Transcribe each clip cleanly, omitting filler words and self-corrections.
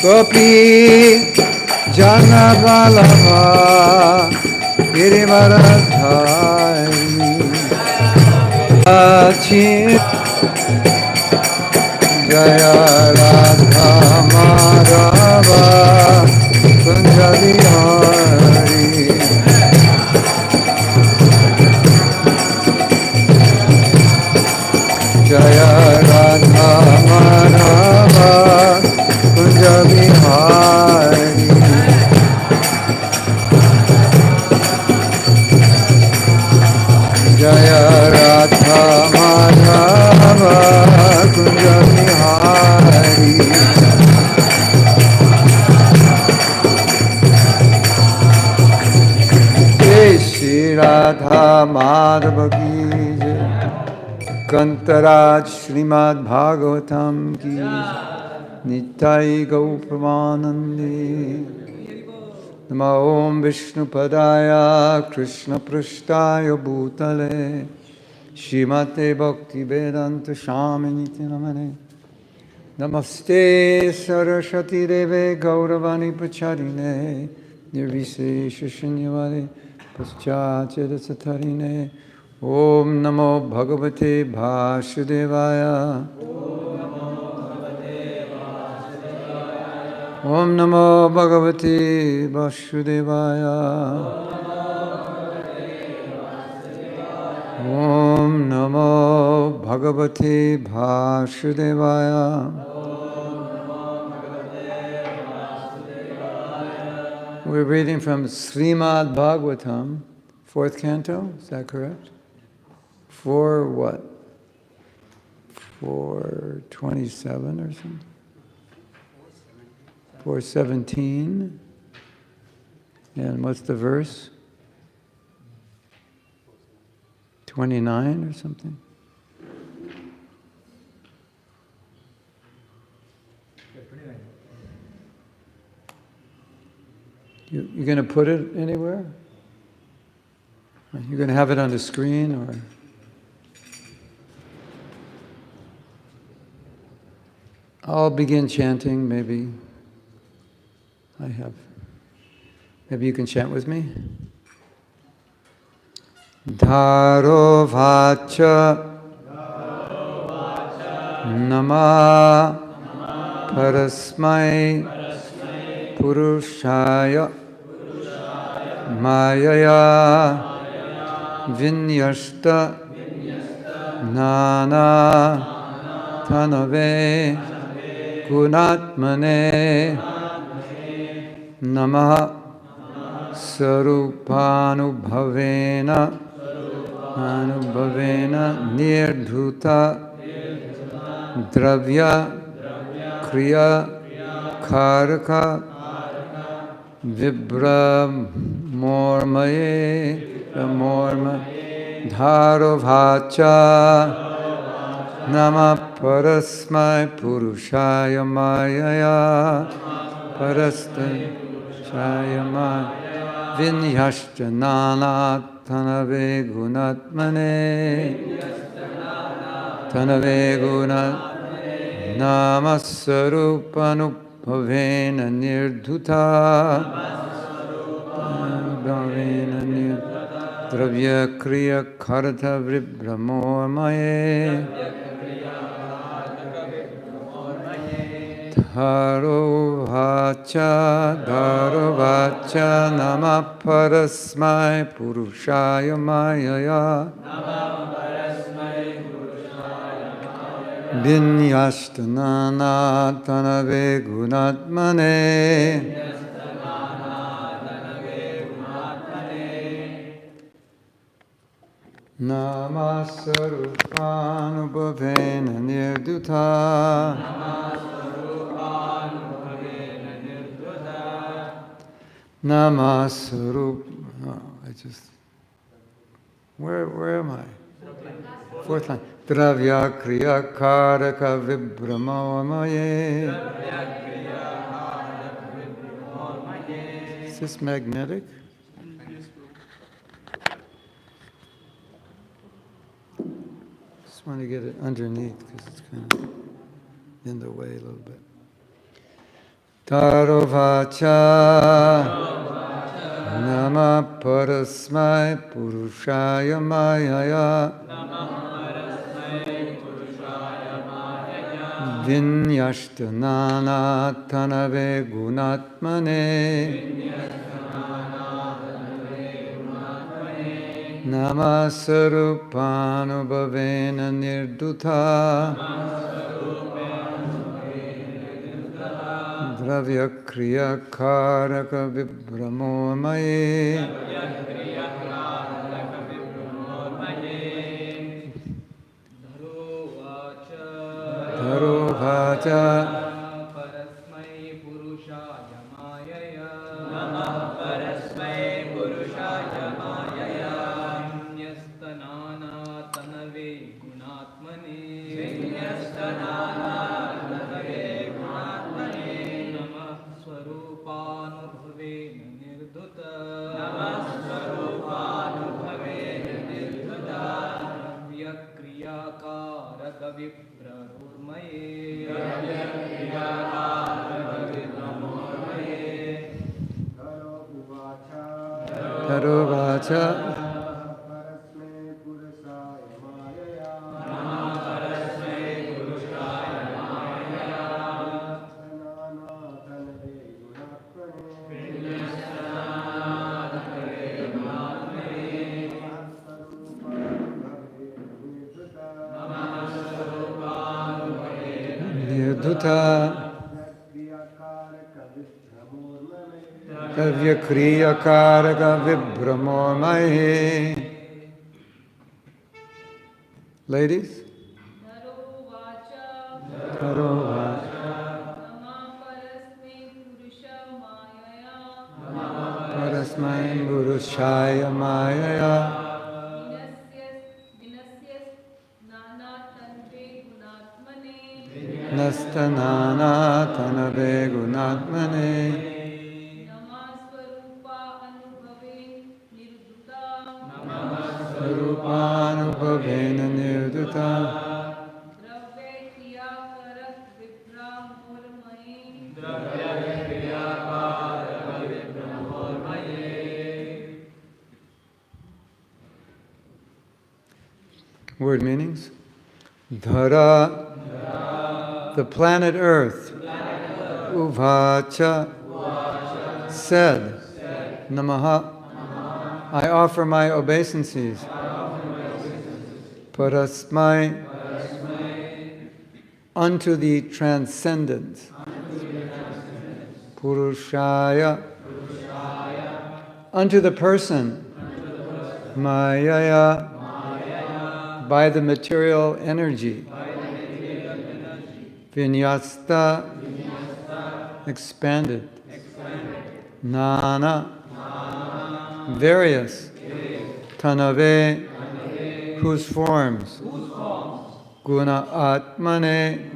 Gopi Jana Vallabha Girivaradhari Jaya Radha Madhava Kunja Vihari Jaya Radha Madhava Kunja Vihari Jaya Radha Madhava Kunja Vihari Jai Shri Radha Madhava Ki Jai Kantaraj Srimad Bhagavatam Ki Nitai Gaupramanandi Nama Om Vishnu Padaya Krishna Prashtaya Bhutale Shrimate Bhakti Vedanta Shamini Namane Namaste Saraswati Deve Gauravani Pacharine Nirvisesha Shunyavade Paschachara Satarine Om Namo Bhagavate Vasudevaya Om Namo Bhagavate Vasudevaya Om Namo Bhagavate Vasudevaya We're reading from Srimad Bhagavatam, 4th canto, is that correct? 4 what? 427 or something? 417. And what's the verse? 29 or something? You're going to put it anywhere? You're going to have it on the screen or? I'll begin chanting, maybe. Maybe you can chant with me. Dharo vacha nama parasmai purushaya mayaya vinyashta nana tanave gunatmane Namaha Sarupanubhavena Nirdhuta Dravya Kriya Karaka Vibramormaye Dharovacha Nama Parasmai Purushaya Mayaya Parastai Shayama Vinyashtanana Tanave Gunatmane Namasarupanubhavena Nirdhuta Dravya Kriya Karta Vibramormaye Dharo vacha nama parasmai purushaya mayaya Vinyashtanana tanave gunatmane Namasarupanubhavena nirdhuta Namasarup. Where am I? 4th line. Dravya kriya karaka vibramamaye. Is this magnetic? Just want to get it underneath because it's kind of in the way a little bit. Tarovacha Nama Parasmai Purushaya Mayaya Vinyashtanana Tanave Gunatmane Namasarupanubhavena Nirduta Dravya Kriya Karaka Vibramormaye Dharovacha Parasmai Purushaya Mayaya Namah Parasmai Purushaya Mayaya Vinyastanana Tanave Gunatmane Vinyastanana Tanave Gunatmane Namah Swarupanubhave Nirduta Namah Swarupanubhave Nirduta Dravya Kriya Karaka Viprarurmaye Dravya Kriya Karaka Viprarurmaye Dharovacha Parasmai Purushaya Mayaya Namah Parasmai Purushaya Mayaya Vinyastanana Tanave Gunatmane Vinyastanana Tanave Gunatmane Namah Swarupanubhave Nirduta Namah Swarupanubhave Nirduta Kriyakaraka Vibramormaye Dravya Kriya Karaka Vibramormaye. Ladies? Dharovacha Parasmai Purushaya Mayaya Nastanana Tanave Gunatmane Sarupanubhavena Nirduta Word meanings. Dhara, the planet Earth. Uvacha, said. Namaha, I offer my obeisances. Parasmai, unto the transcendent. Purushaya, unto the person. Mayaya, by the material energy. Vinyasta, expanded. Nana, various. Tanave, whose forms. Guna Atmane,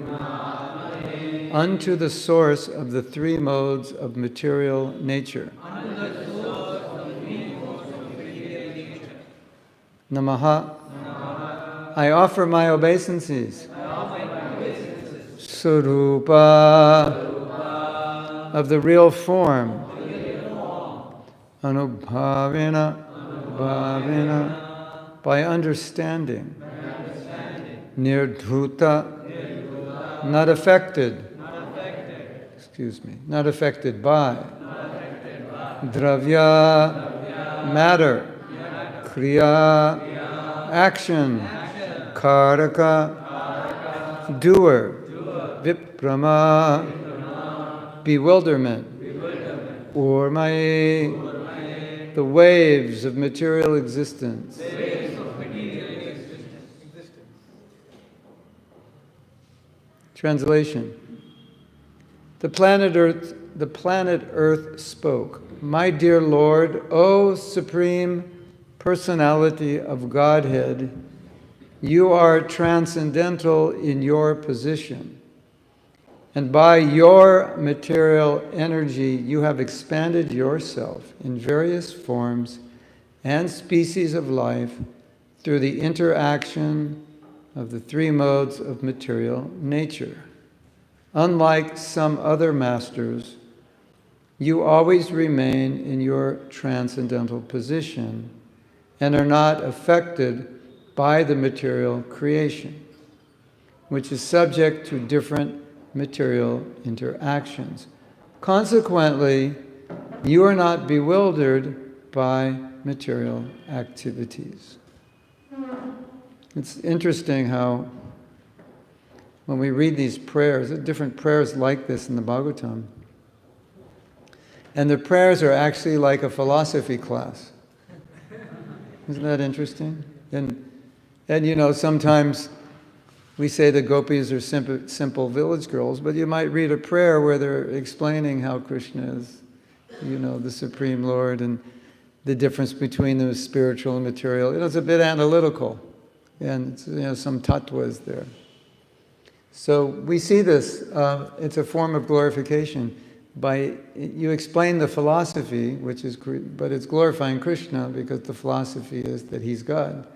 unto the source of the three modes of material nature. Namaha, I offer my obeisances. Surupa, of the real form. Anubhavena, bhavena, by understanding. Nirdhuta, not affected. Not affected by. Dravya, matter. Kriya, action. Karaka, doer. Viprama, bewilderment. Urmaye, the waves of material existence. Translation. The planet Earth spoke, "My dear Lord, O Supreme Personality of Godhead, you are transcendental in your position, and by your material energy you have expanded yourself in various forms and species of life through the interaction of the three modes of material nature. Unlike some other masters you always remain in your transcendental position and are not affected by the material creation, which is subject to different material interactions. Consequently, you are not bewildered by material activities. It's interesting how when we read these prayers, different prayers like this in the Bhagavatam, and the prayers are actually like a philosophy class. Isn't that interesting? And you know, sometimes we say the gopis are simple village girls, but you might read a prayer where they're explaining how Krishna is, you know, the Supreme Lord, and the difference between the spiritual and material. You know, it's a bit analytical, and it's, you know, some tattva is there. So we see this, it's a form of glorification. You explain the philosophy, but it's glorifying Krishna because the philosophy is that he's God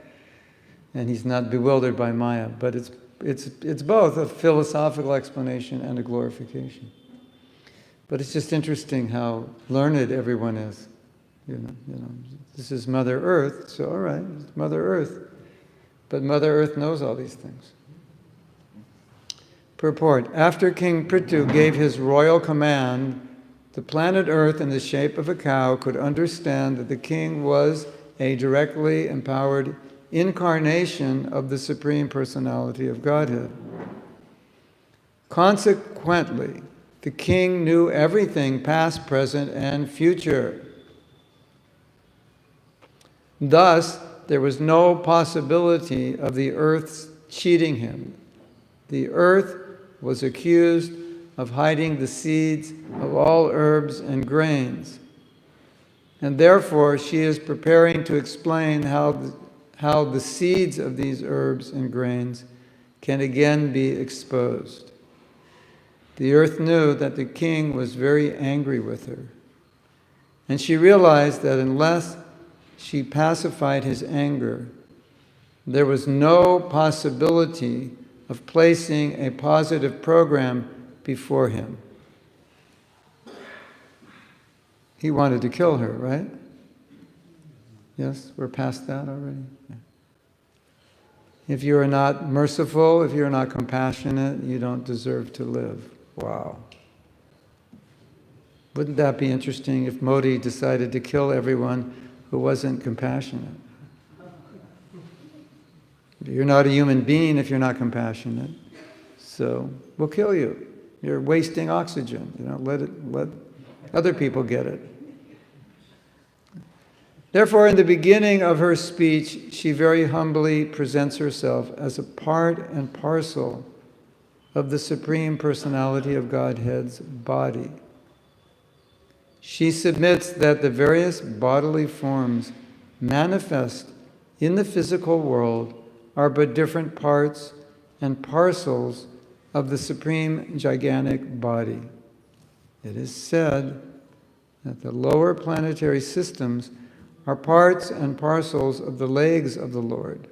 and he's not bewildered by Maya. But it's both a philosophical explanation and a glorification. But it's just interesting how learned everyone is. You know, this is Mother Earth, so all right, it's Mother Earth. But Mother Earth knows all these things. Purport. After King Prithu gave his royal command, the planet Earth in the shape of a cow could understand that the king was a directly empowered incarnation of the Supreme Personality of Godhead. Consequently, the king knew everything past, present, and future. Thus, there was no possibility of the earth cheating him. The earth was accused of hiding the seeds of all herbs and grains. And therefore, she is preparing to explain how the seeds of these herbs and grains can again be exposed. The earth knew that the king was very angry with her. And she realized that unless she pacified his anger, there was no possibility of placing a positive program before him. He wanted to kill her, right? Yes, we're past that already. Yeah. If you are not merciful, if you're not compassionate, you don't deserve to live. Wow. Wouldn't that be interesting if Modi decided to kill everyone who wasn't compassionate? You're not a human being if you're not compassionate. So we'll kill you. You're wasting oxygen. You know, let other people get it. Therefore, in the beginning of her speech, she very humbly presents herself as a part and parcel of the Supreme Personality of Godhead's body. She submits that the various bodily forms manifest in the physical world are but different parts and parcels of the supreme gigantic body. It is said that the lower planetary systems are parts and parcels of the legs of the Lord,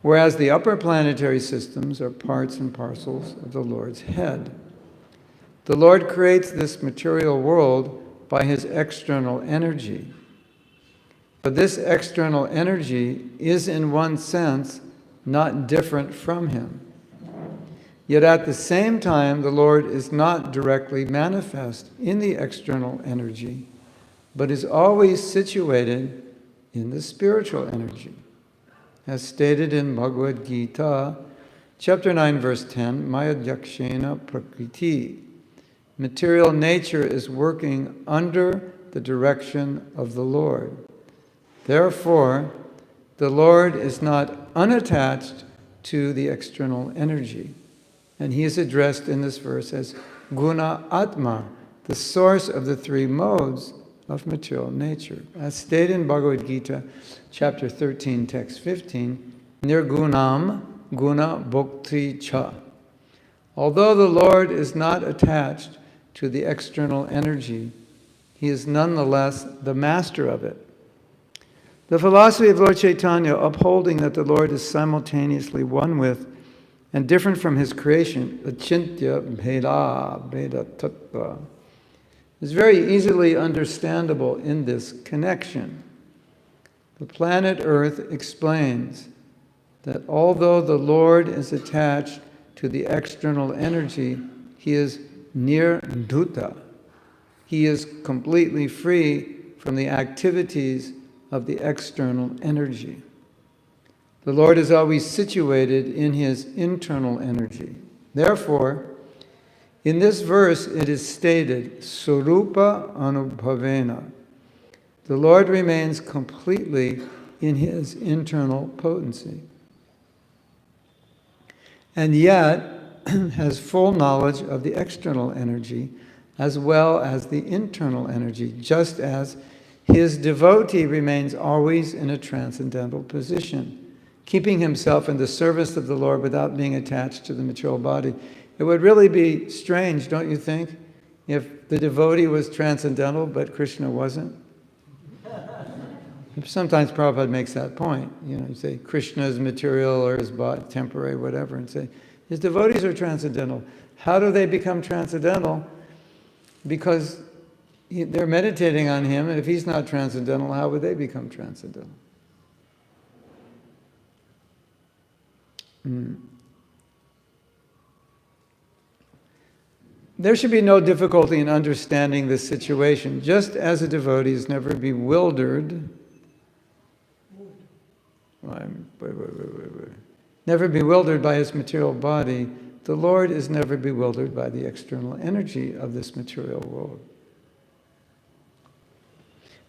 whereas the upper planetary systems are parts and parcels of the Lord's head. The Lord creates this material world by his external energy. But this external energy is in one sense not different from him. Yet at the same time, the Lord is not directly manifest in the external energy, but is always situated in the spiritual energy. As stated in Bhagavad Gita, chapter 9, verse 10, Mayadhyakshena prakriti. Material nature is working under the direction of the Lord. Therefore, the Lord is not unattached to the external energy. And he is addressed in this verse as Guna Atma, the source of the three modes of material nature. As stated in Bhagavad Gita, chapter 13, text 15, Nirgunam Guna Bhakti Cha. Although the Lord is not attached to the external energy, he is nonetheless the master of it. The philosophy of Lord Chaitanya, upholding that the Lord is simultaneously one with and different from his creation, achintya bheda tattva, is very easily understandable in this connection. The planet Earth explains that although the Lord is attached to the external energy, he is nirdhuta. He is completely free from the activities of the external energy. The Lord is always situated in his internal energy. Therefore, in this verse it is stated, Surupa Anubhavena. The Lord remains completely in his internal potency, and yet has full knowledge of the external energy as well as the internal energy, just as his devotee remains always in a transcendental position, keeping himself in the service of the Lord without being attached to the material body. It would really be strange, don't you think, if the devotee was transcendental but Krishna wasn't? Sometimes Prabhupada makes that point. You say Krishna is material or is temporary, whatever, and say his devotees are transcendental. How do they become transcendental? Because they're meditating on him, and if he's not transcendental, how would they become transcendental? There should be no difficulty in understanding this situation. Just as a devotee is never bewildered, never bewildered by his material body, the Lord is never bewildered by the external energy of this material world.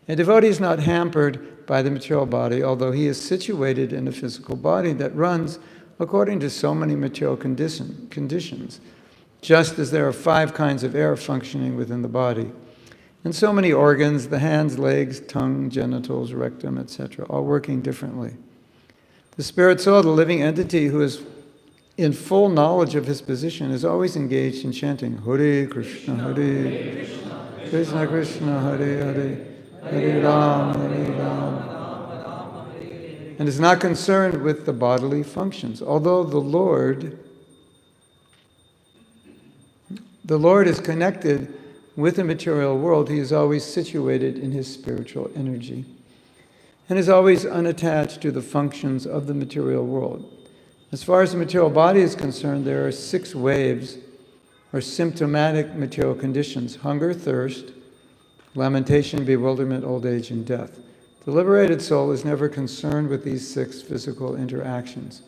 A devotee is not hampered by the material body, although he is situated in a physical body that runs according to so many material conditions, just as there are 5 kinds of air functioning within the body, and so many organs, the hands, legs, tongue, genitals, rectum, etc., all working differently. The spirit soul, the living entity who is in full knowledge of his position, is always engaged in chanting Hare Krishna, Hare Krishna, Krishna, Hare Hare, Hare Ram, Hare Ram, and is not concerned with the bodily functions. Although the Lord is connected with the material world, he is always situated in his spiritual energy and is always unattached to the functions of the material world. As far as the material body is concerned, there are 6 waves or symptomatic material conditions: hunger, thirst, lamentation, bewilderment, old age, and death. The liberated soul is never concerned with these 6 physical interactions.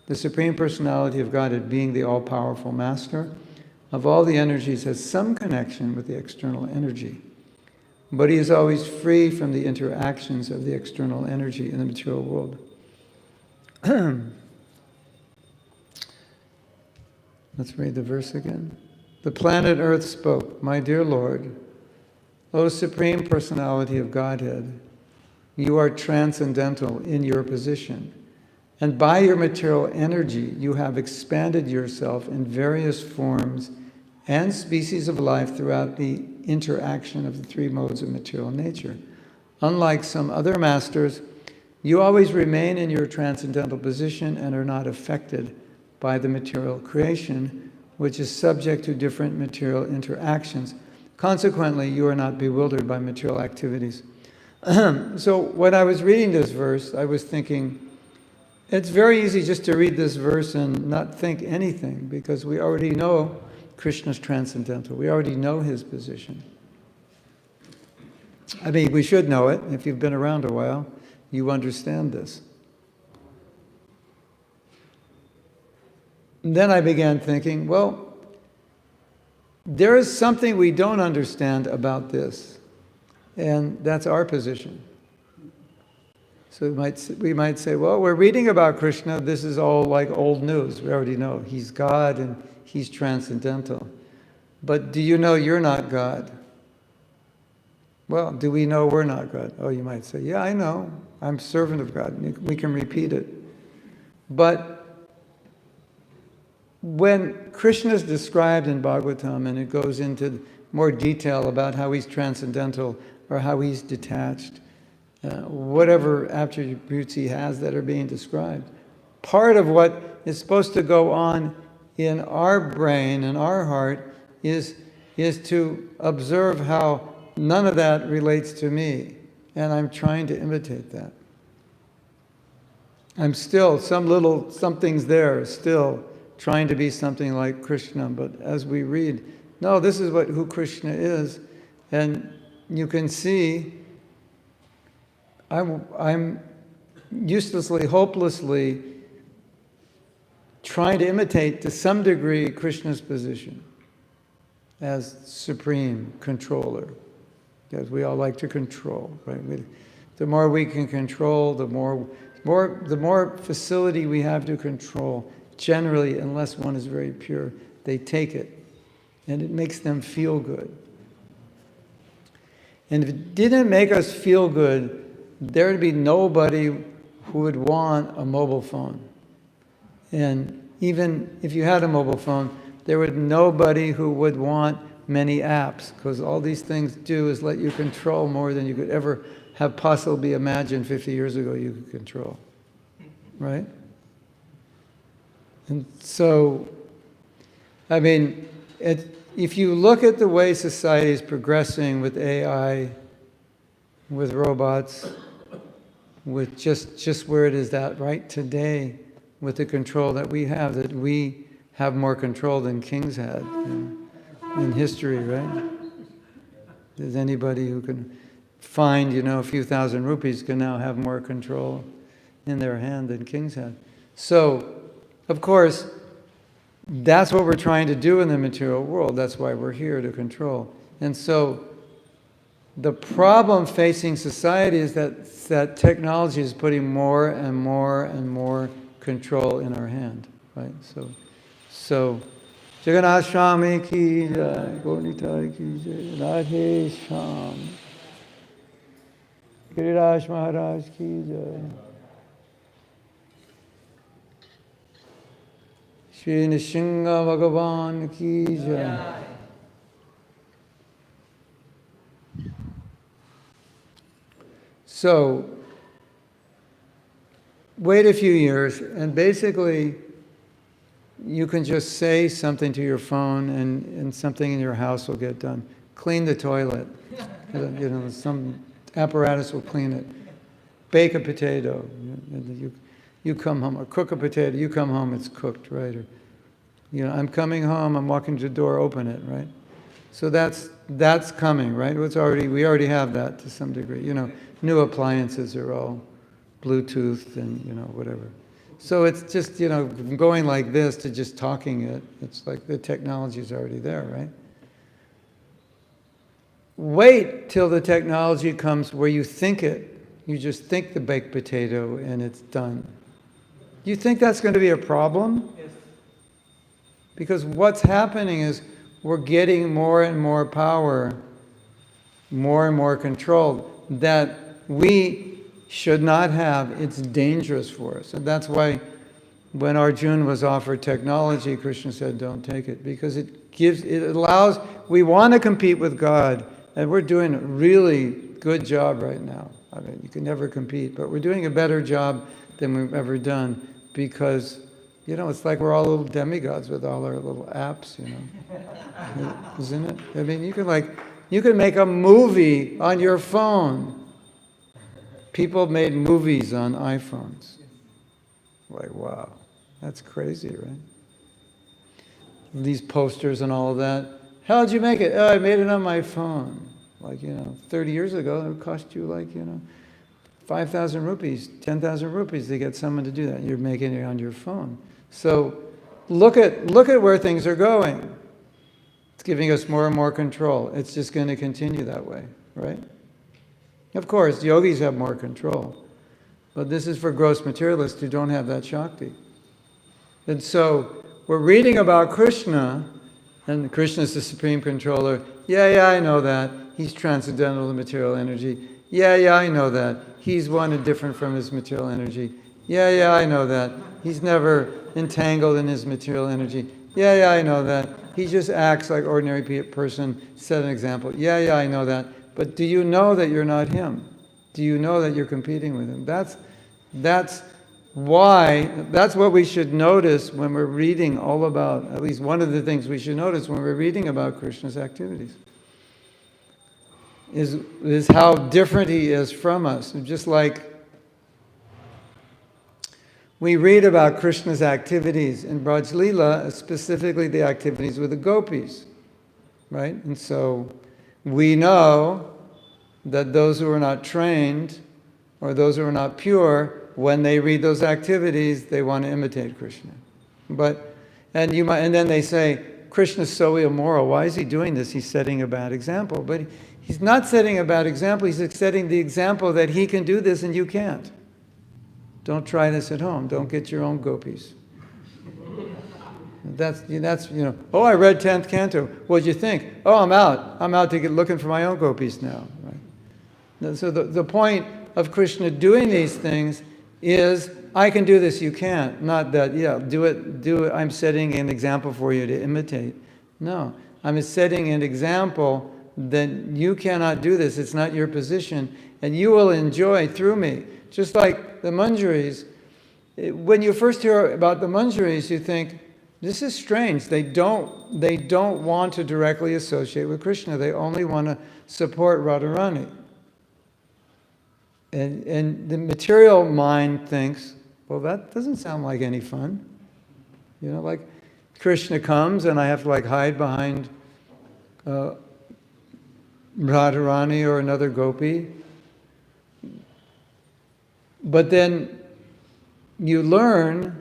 The Supreme Personality of Godhead, being the all-powerful master of all the energies, has some connection with the external energy, but he is always free from the interactions of the external energy in the material world. Let's read the verse again. The planet Earth spoke, "My dear Lord, O Supreme Personality of Godhead, you are transcendental in your position, and by your material energy you have expanded yourself in various forms and species of life throughout the interaction of the 3 modes of material nature. Unlike some other masters, you always remain in your transcendental position and are not affected by the material creation, which is subject to different material interactions. Consequently, you are not bewildered by material activities." So when I was reading this verse, I was thinking, it's very easy just to read this verse and not think anything, because we already know Krishna's transcendental. We already know his position. I mean, we should know it. If you've been around a while, you understand this. And then I began thinking, well, there is something we don't understand about this, and that's our position. So we might say, well, we're reading about Krishna, this is all like old news. We already know he's God and he's transcendental. But do you know you're not God? Well, do we know we're not God? Oh, you might say, yeah, I know. I'm servant of God. We can repeat it. But when Krishna is described in Bhagavatam and it goes into more detail about how he's transcendental or how he's detached, whatever attributes he has that are being described, part of what is supposed to go on in our brain and our heart is is to observe how none of that relates to me, and I'm trying to imitate that. I'm still, something's there, still trying to be something like Krishna, but as we read, no, this is who Krishna is, and you can see I'm uselessly, hopelessly trying to imitate to some degree Krishna's position as supreme controller, because we all like to control, right? The more we can control, the more facility we have to control. Generally, unless one is very pure, they take it, and it makes them feel good. And if it didn't make us feel good, there would be nobody who would want a mobile phone. And even if you had a mobile phone, there would nobody who would want many apps, because all these things do is let you control more than you could ever have possibly imagined 50 years ago you could control. Right? And so, I mean, if you look at the way society is progressing with AI, with robots, with just where it is at right today, with the control that we have more control than kings had in history, right? There's anybody who can find, a few thousand rupees can now have more control in their hand than kings had. So, of course, that's what we're trying to do in the material world. That's why we're here, to control. And so the problem facing society is that technology is putting more and more and more control in our hand, right? So Jagannath Swami ki jai, Gaurnitai ki jai, Radhe Shyam, Giriraj Maharaj ki jai, Shri Nishinga Bhagavan ki jai. So, wait a few years, and basically, you can just say something to your phone, and something in your house will get done. Clean the toilet. Some apparatus will clean it. Bake a potato. You come home, or cook a potato. You come home, it's cooked, right? Or, I'm coming home. I'm walking to the door. Open it, right? So that's coming, right? We already have that to some degree. New appliances are all Bluetooth and, whatever. So it's just, going like this to just talking it. It's like the technology is already there, right? Wait till the technology comes where you think it. You just think the baked potato and it's done. Do you think that's going to be a problem? Yes. Because what's happening is we're getting more and more power, more and more control that we should not have. It's dangerous for us. And that's why when Arjuna was offered technology, Krishna said, don't take it. Because we want to compete with God. And we're doing a really good job right now. I mean, you can never compete, but we're doing a better job than we've ever done because, it's like we're all little demigods with all our little apps, Isn't it? I mean, you can make a movie on your phone. People made movies on iPhones. Like, wow, that's crazy, right? These posters and all of that. How'd you make it? Oh, I made it on my phone. Like, 30 years ago, it would cost you 5,000 rupees, 10,000 rupees to get someone to do that. You're making it on your phone. So look at where things are going. It's giving us more and more control. It's just going to continue that way, right? Of course, yogis have more control. But this is for gross materialists who don't have that Shakti. And so we're reading about Krishna, and Krishna is the supreme controller. Yeah, I know that. He's transcendental to material energy. Yeah, I know that. He's one and different from his material energy. Yeah, I know that. He's never entangled in his material energy. Yeah, I know that. He just acts like ordinary person, set an example. Yeah, I know that. But do you know that you're not him? Do you know that you're competing with him? That's why, that's what we should notice when we're reading all about, at least one of the things we should notice when we're reading about Krishna's activities, is how different he is from us. Just like we read about Krishna's activities in Braj Leela, specifically the activities with the gopis, right? And so we know that those who are not trained or those who are not pure, when they read those activities, they want to imitate Krishna. And then they say, Krishna's so immoral. Why is he doing this? He's setting a bad example. But he's not setting a bad example. He's setting the example that he can do this and you can't. Don't try this at home. Don't get your own gopis. That's oh, I read 10th canto. What'd you think? Oh, I'm out. I'm out to get looking for my own gopis now. Right? So the point of Krishna doing these things is, I can do this, you can't. Not that, do it, I'm setting an example for you to imitate. No, I'm setting an example that you cannot do this. It's not your position. And you will enjoy through me. Just like the Manjaris. When you first hear about the Manjaris, you think, this is strange. They don't want to directly associate with Krishna. They only want to support Radharani. And the material mind thinks, well, that doesn't sound like any fun. Like Krishna comes and I have to hide behind Radharani or another gopi. But then you learn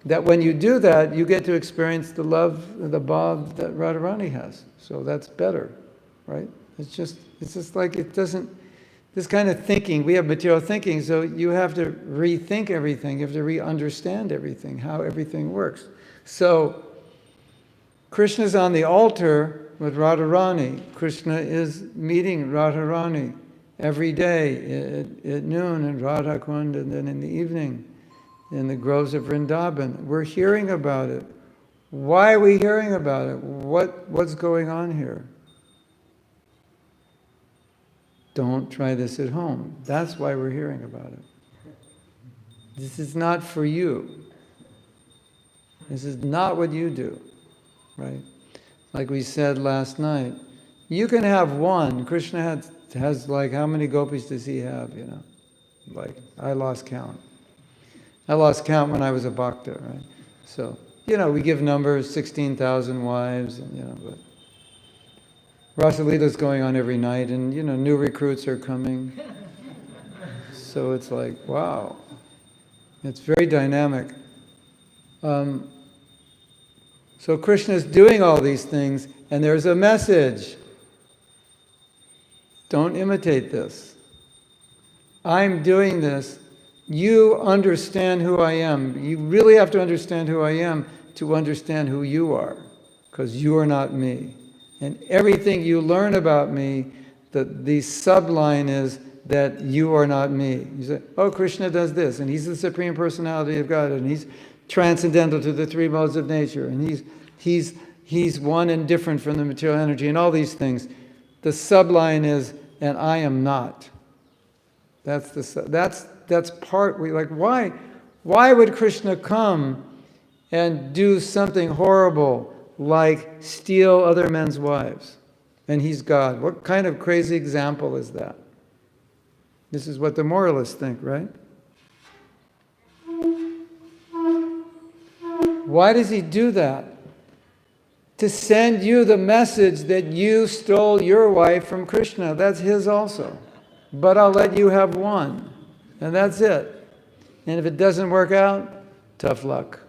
that when you do that, you get to experience the love, the bhav that Radharani has. So that's better, right? It's just like it doesn't, this kind of thinking, we have material thinking, so you have to rethink everything, you have to re-understand everything, how everything works. So Krishna's on the altar with Radharani. Krishna is meeting Radharani every day at noon in Radha Kund, and then in the evening in the groves of Vrindavan. We're hearing about it. Why are we hearing about it? What's going on here? Don't try this at home. That's why we're hearing about it. This is not for you. This is not what you do, right? Like we said last night, you can have one. Krishna has how many gopis does he have, I lost count. I lost count when I was a bhakta, right? So, we give numbers, 16,000 wives, but Rasa Leela's going on every night, and, new recruits are coming. So it's like, wow. It's very dynamic. So Krishna's doing all these things, and there's a message. Don't imitate this. I'm doing this. You understand who I am. You really have to understand who I am to understand who you are, because you are not me. And everything you learn about me, the subline is that you are not me. You say, oh, Krishna does this, and he's the Supreme Personality of God, and he's transcendental to the three modes of nature, and he's one and different from the material energy, and all these things. The subline is, and I am not. That's part we like. Why would Krishna come and do something horrible like steal other men's wives? And he's God. What kind of crazy example is that? This is what the moralists think, right? Why does he do that? To send you the message that you stole your wife from Krishna. That's his also. But I'll let you have one. And that's it. And if it doesn't work out, tough luck.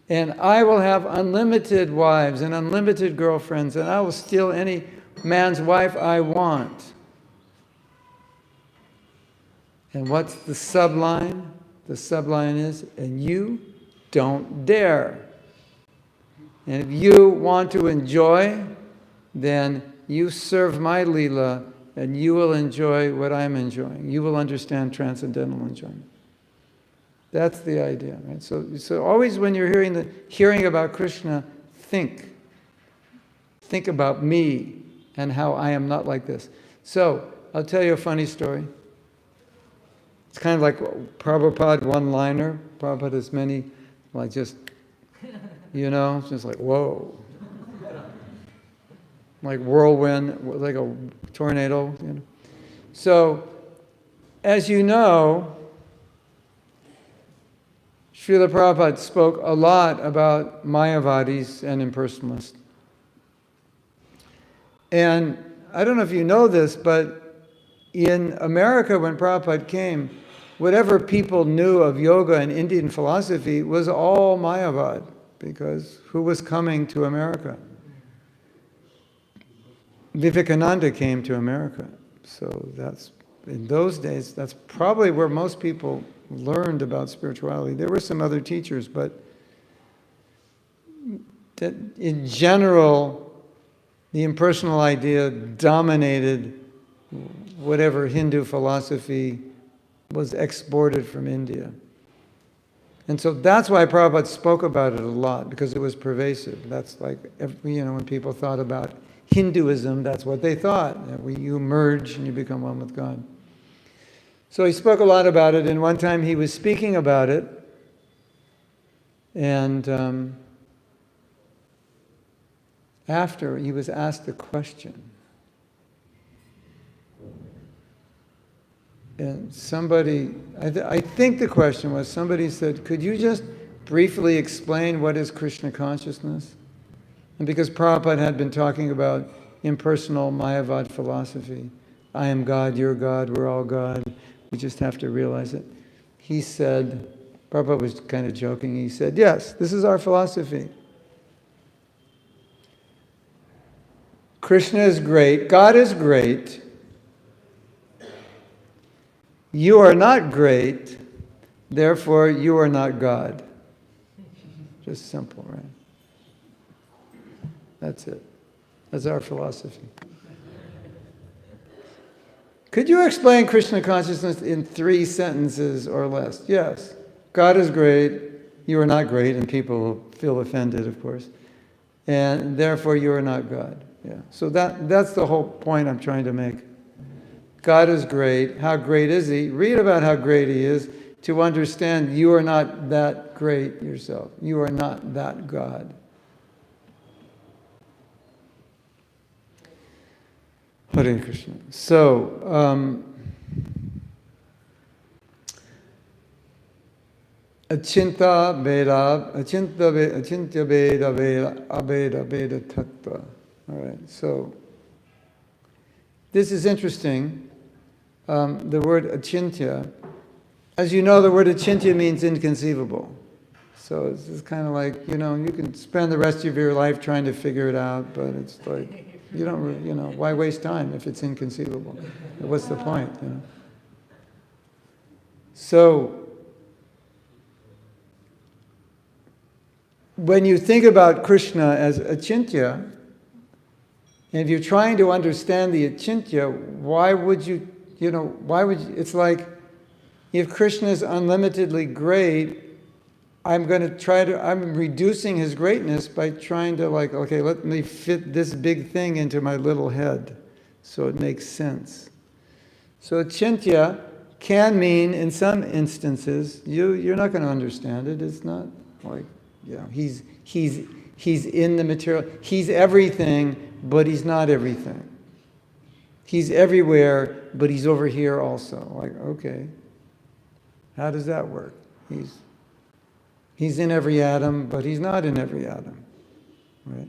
And I will have unlimited wives and unlimited girlfriends, and I will steal any man's wife I want. And what's the subline? The subline is, and you don't dare. And if you want to enjoy, then you serve my Leela, and you will enjoy what I'm enjoying. You will understand transcendental enjoyment. That's the idea, right? So always when you're hearing about Krishna, think about me and how I am not like this. So I'll tell you a funny story. It's kind of like Prabhupada one-liner. Prabhupada has many, like just, it's just like, whoa. Like whirlwind, like a tornado. So, as you know, Srila Prabhupada spoke a lot about Mayavadis and impersonalists. And I don't know if you know this, but in America when Prabhupada came, whatever people knew of yoga and Indian philosophy was all Mayavad, because who was coming to America? Vivekananda came to America. So that's, in those days, that's probably where most people learned about spirituality. There were some other teachers, but that in general, the impersonal idea dominated whatever Hindu philosophy was exported from India. And so that's why Prabhupada spoke about it a lot, because it was pervasive. That's like, when people thought about Hinduism, that's what they thought. You merge and you become one with God. So he spoke a lot about it, and one time he was speaking about it, and after he was asked a question. And somebody, I think the question was, somebody said, could you just briefly explain what is Krishna consciousness? And because Prabhupada had been talking about impersonal Mayavad philosophy, I am God, you're God, we're all God, we just have to realize it. He said, Prabhupada was kind of joking, he said, yes, this is our philosophy. Krishna is great, God is great, you are not great, therefore you are not God. Just simple, right? That's it. That's our philosophy. Could you explain Krishna consciousness in 3 sentences or less? Yes. God is great, you are not great, and people will feel offended, of course. And therefore you are not God. Yeah. So that's the whole point I'm trying to make. God is great. How great is He? Read about how great He is to understand you are not that great yourself. You are not that God. Hare Krishna. So, Achintya Veda, Achintya Veda Veda, Abeda Veda Tattva. All right, so this is interesting. The word achintya, as you know, the word achintya means inconceivable. So it's just kind of like, you can spend the rest of your life trying to figure it out, but it's like, you don't, why waste time if it's inconceivable? What's the point, So, when you think about Krishna as achintya, and if you're trying to understand the achintya, why would you, it's like, if Krishna is unlimitedly great, I'm reducing His greatness by trying to okay, let me fit this big thing into my little head so it makes sense. So achintya can mean, in some instances, you're not going to understand it. It's not like, He's in the material. He's everything, but He's not everything. He's everywhere, but He's over here also. Like, okay, how does that work? He's in every atom, but He's not in every atom, right?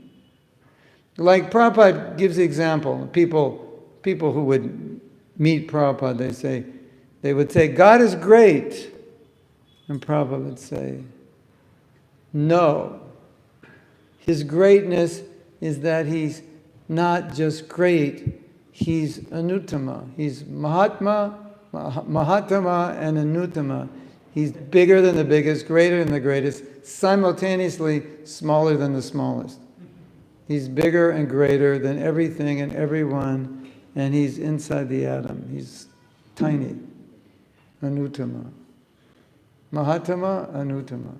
Like Prabhupada gives the example. People who would meet Prabhupada, they would say, God is great. And Prabhupada would say, no. His greatness is that He's not just great, He's Anuttama. He's Mahatma and Anuttama. He's bigger than the biggest, greater than the greatest, simultaneously smaller than the smallest. He's bigger and greater than everything and everyone, and He's inside the atom. He's tiny. Anuttama. Mahatma, Anuttama.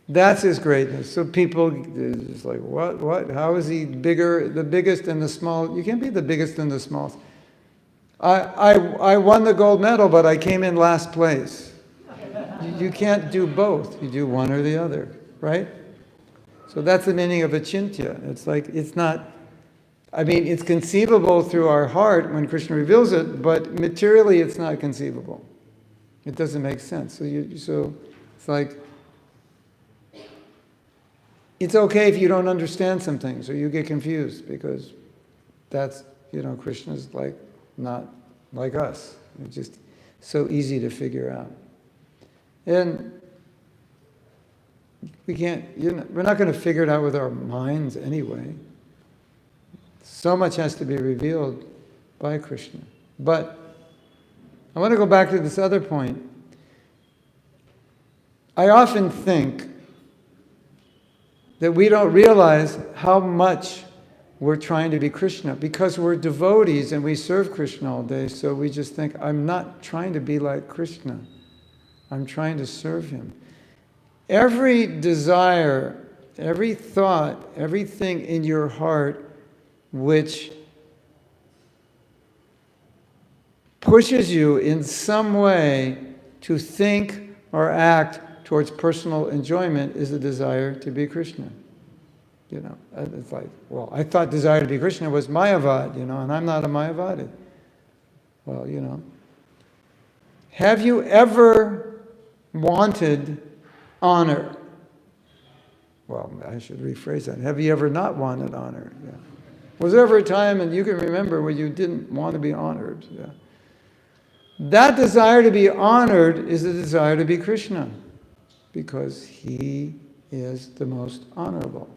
That's His greatness. So people are just like, what? How is He bigger, the biggest and the small? You can't be the biggest and the smallest. I won the gold medal, but I came in last place. You can't do both. You do one or the other, right? So that's the meaning of achintya. It's like, it's not, I mean, it's conceivable through our heart when Krishna reveals it, but materially it's not conceivable. It doesn't make sense. So it's like, it's okay if you don't understand some things or you get confused, because that's, Krishna's like not like us. It's just so easy to figure out. And we're not going to figure it out with our minds anyway. So much has to be revealed by Krishna. But I want to go back to this other point. I often think that we don't realize how much we're trying to be Krishna, because we're devotees and we serve Krishna all day, so we just think, I'm not trying to be like Krishna. I'm trying to serve him. Every desire, every thought, everything in your heart which pushes you in some way to think or act towards personal enjoyment is a desire to be Krishna. It's like, well, I thought desire to be Krishna was Mayavad, and I'm not a Mayavadi. Well, have you ever wanted honor? Well, I should rephrase that. Have you ever not wanted honor? Yeah. Was there ever a time, and you can remember, where you didn't want to be honored? Yeah. That desire to be honored is a desire to be Krishna, because he is the most honorable.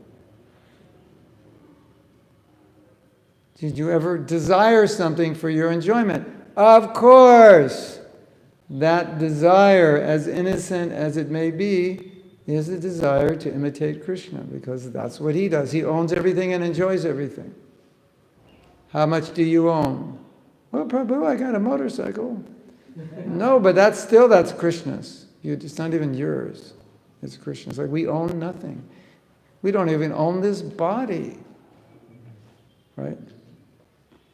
Did you ever desire something for your enjoyment? Of course! That desire, as innocent as it may be, is a desire to imitate Krishna, because that's what he does. He owns everything and enjoys everything. How much do you own? Well, Prabhu, I got a motorcycle. No, but that's Krishna's. It's not even yours. It's Krishna's. Like, we own nothing. We don't even own this body. Right?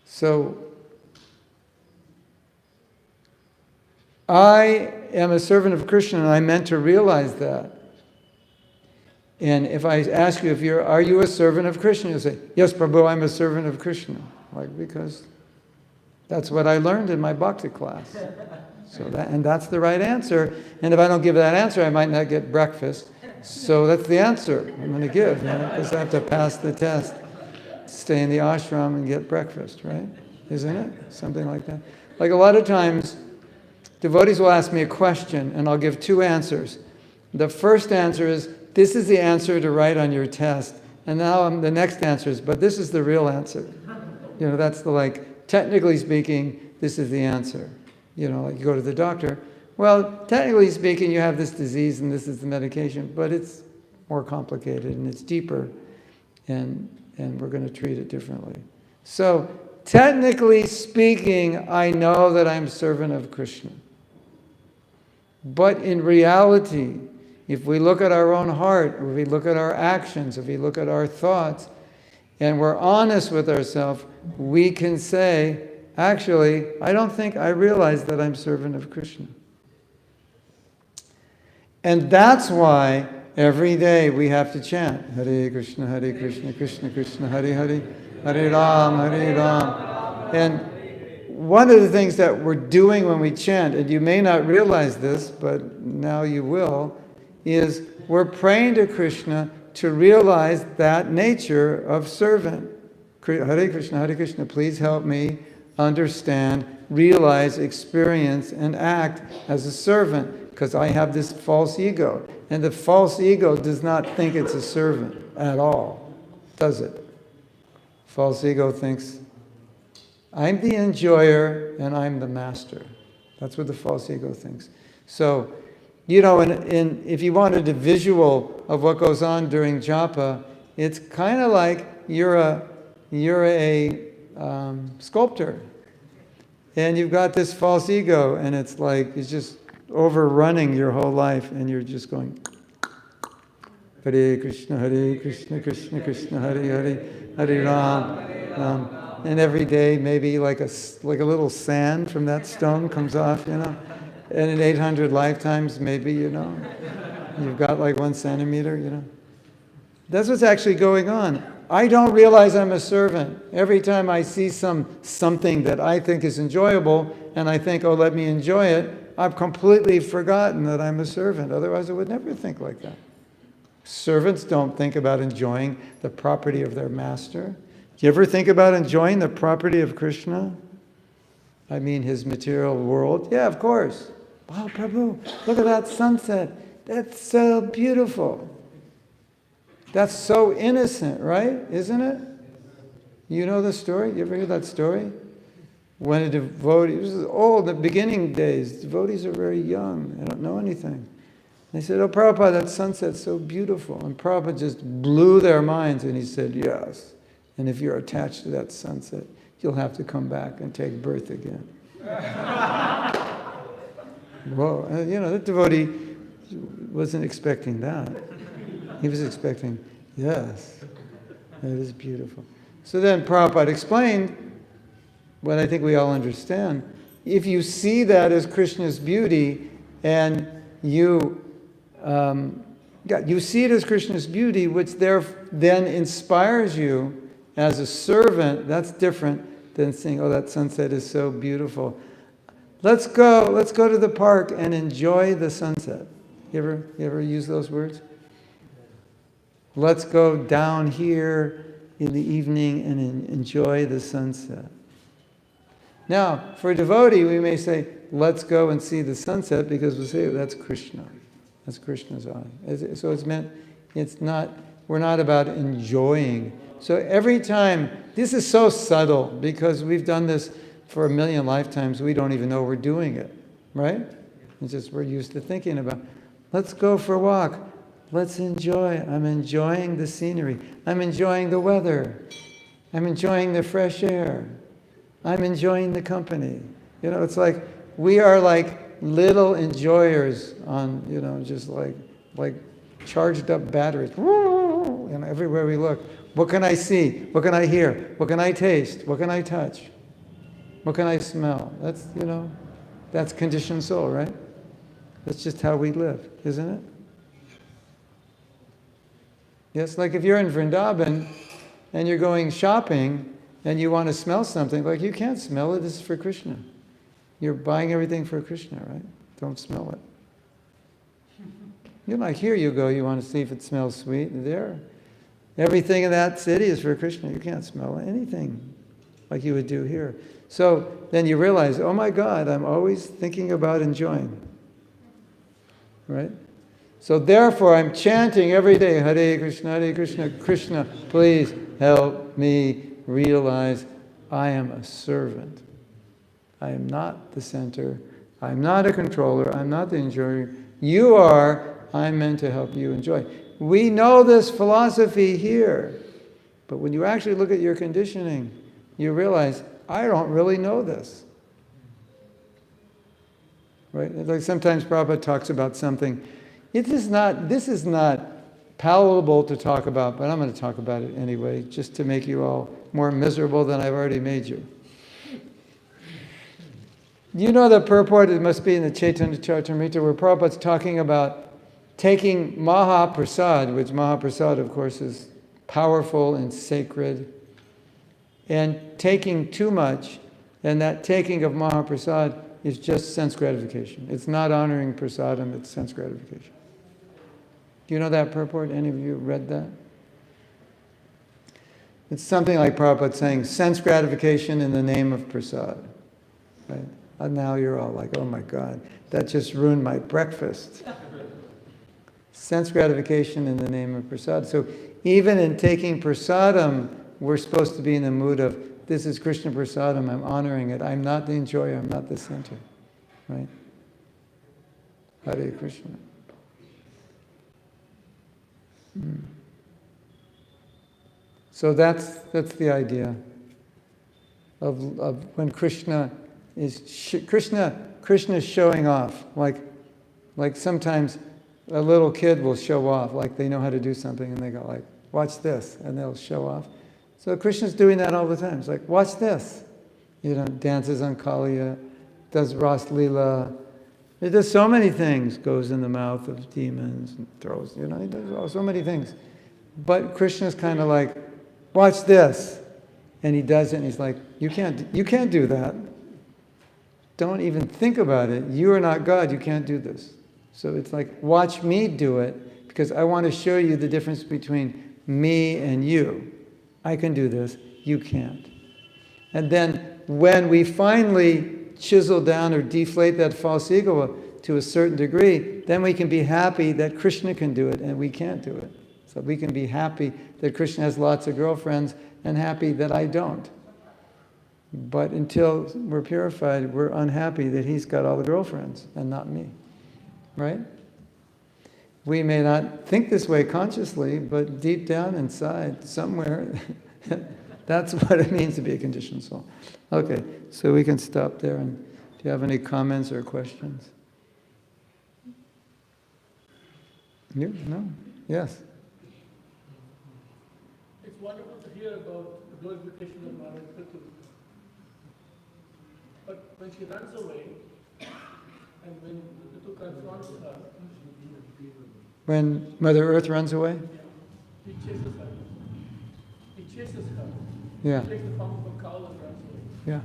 So, I am a servant of Krishna, and I'm meant to realize that. And if I ask you, are you a servant of Krishna? You'll say, yes, Prabhu, I'm a servant of Krishna. Because that's what I learned in my bhakti class. And that's the right answer. And if I don't give that answer, I might not get breakfast. So that's the answer I'm going to give. Because I have to pass the test, stay in the ashram and get breakfast, right? Isn't it? Something like that. Like, a lot of times, devotees will ask me a question, and I'll give two answers. The first answer is, this is the answer to write on your test. And now the next answer is, but this is the real answer. That's technically speaking, this is the answer. Like, you go to the doctor. Well, technically speaking, you have this disease and this is the medication, but it's more complicated and it's deeper, and we're going to treat it differently. So, technically speaking, I know that I'm servant of Krishna. But in reality, if we look at our own heart, or if we look at our actions, if we look at our thoughts, and we're honest with ourselves, we can say, actually, I don't think I realize that I'm servant of Krishna. And that's why every day we have to chant, Hare Krishna, Krishna Krishna, Hare Hare, Hare Ram, Hare Ram. And one of the things that we're doing when we chant, and you may not realize this, but now you will, is we're praying to Krishna to realize that nature of servant. Hare Krishna, please help me understand, realize, experience, and act as a servant, because I have this false ego. And the false ego does not think it's a servant at all, does it? False ego thinks, I'm the enjoyer and I'm the master. That's what the false ego thinks. So, if you wanted a visual of what goes on during japa, it's kind of like you're a sculptor, and you've got this false ego, and it's like it's just overrunning your whole life, and you're just going, Hare Krishna, Krishna Krishna, Hare Hare, Hare Ram, Ram. And every day, maybe like a little sand from that stone comes off, And in 800 lifetimes, maybe, you've got like 1 centimeter. That's what's actually going on. I don't realize I'm a servant. Every time I see something that I think is enjoyable, and I think, oh, let me enjoy it, I've completely forgotten that I'm a servant. Otherwise, I would never think like that. Servants don't think about enjoying the property of their master. Do you ever think about enjoying the property of Krishna? I mean, his material world? Yeah, of course. Wow, Prabhu, look at that sunset. That's so beautiful. That's so innocent, right? Isn't it? You know the story? You ever hear that story? When a devotee, this is old, the beginning days, devotees are very young. They don't know anything. They said, oh, Prabhupada, that sunset's so beautiful. And Prabhupada just blew their minds, and he said, yes. And if you're attached to that sunset, you'll have to come back and take birth again. Whoa. That devotee wasn't expecting that. He was expecting, yes, that is beautiful. So then Prabhupada explained what I think we all understand. If you see that as Krishna's beauty, and you see it as Krishna's beauty, which then inspires you as a servant, that's different than saying, oh, that sunset is so beautiful. Let's go to the park and enjoy the sunset. You ever use those words? Let's go down here in the evening and enjoy the sunset. Now, for a devotee, we may say, let's go and see the sunset, because we'll say, that's Krishna. That's Krishna's eye. So we're not about enjoying. So every time, this is so subtle, because we've done this for 1 million lifetimes, we don't even know we're doing it, right? It's just we're used to thinking about, let's go for a walk. Let's enjoy. I'm enjoying the scenery. I'm enjoying the weather. I'm enjoying the fresh air. I'm enjoying the company. It's like we are like little enjoyers on, just like charged up batteries. Everywhere we look. What can I see? What can I hear? What can I taste? What can I touch? What can I smell? That's conditioned soul, right? That's just how we live, isn't it? Yes, like if you're in Vrindavan and you're going shopping and you want to smell something, like you can't smell it, this is for Krishna. You're buying everything for Krishna, right? Don't smell it. Like here you go, you want to see if it smells sweet. There. Everything in that city is for Krishna. You can't smell anything like you would do here. So then you realize, oh my God, I'm always thinking about enjoying. Right? So therefore, I'm chanting every day, Hare Krishna, Krishna, please help me realize I am a servant. I am not the center. I'm not a controller. I'm not the enjoyer. You are. I'm meant to help you enjoy. We know this philosophy here, but when you actually look at your conditioning, you realize, I don't really know this. Right? Like sometimes Prabhupada talks about something. This is not palatable to talk about, but I'm going to talk about it anyway, just to make you all more miserable than I've already made you. You know the purport, it must be in the Chaitanya Charitamrita, where Prabhupada's talking about taking Mahaprasad, which Mahaprasad, of course, is powerful and sacred, and taking too much, and that taking of Mahaprasad is just sense gratification. It's not honoring prasadam, it's sense gratification. Do you know that purport? Any of you read that? It's something like Prabhupada saying, sense gratification in the name of prasad. Right? And now you're all like, oh my God, that just ruined my breakfast. Sense gratification in the name of prasad. So even in taking prasadam, we're supposed to be in the mood of, this is Krishna prasadam, I'm honoring it. I'm not the enjoyer, I'm not the center. Right? Hare Krishna. So that's the idea of when Krishna is showing off. Like sometimes a little kid will show off, like they know how to do something and they go like, watch this, and they'll show off. So Krishna's doing that all the time. It's like, watch this. You know, dances on Kaliya, does Ras Leela. He does so many things. Goes in the mouth of demons and throws, you know, he does so many things. But Krishna's kind of like, watch this. And he does it and he's like, you can't do that. Don't even think about it. You are not God. You can't do this. So it's like, watch me do it because I want to show you the difference between me and you. I can do this. You can't. And then when we finally chisel down or deflate that false ego to a certain degree, then we can be happy that Krishna can do it and we can't do it. So we can be happy that Krishna has lots of girlfriends and happy that I don't. But until we're purified, we're unhappy that he's got all the girlfriends and not me. Right? We may not think this way consciously, but deep down inside, somewhere, that's what it means to be a conditioned soul. Okay, so we can stop there. And do you have any comments or questions? You? No? Yes? It's wonderful to hear about the glorification of Mother Prabhu. But when she runs away, and when Prabhu confronts her, When Mother Earth runs away? he chases her. He chases her. Yeah. He takes the form of a cow and runs away. Yeah.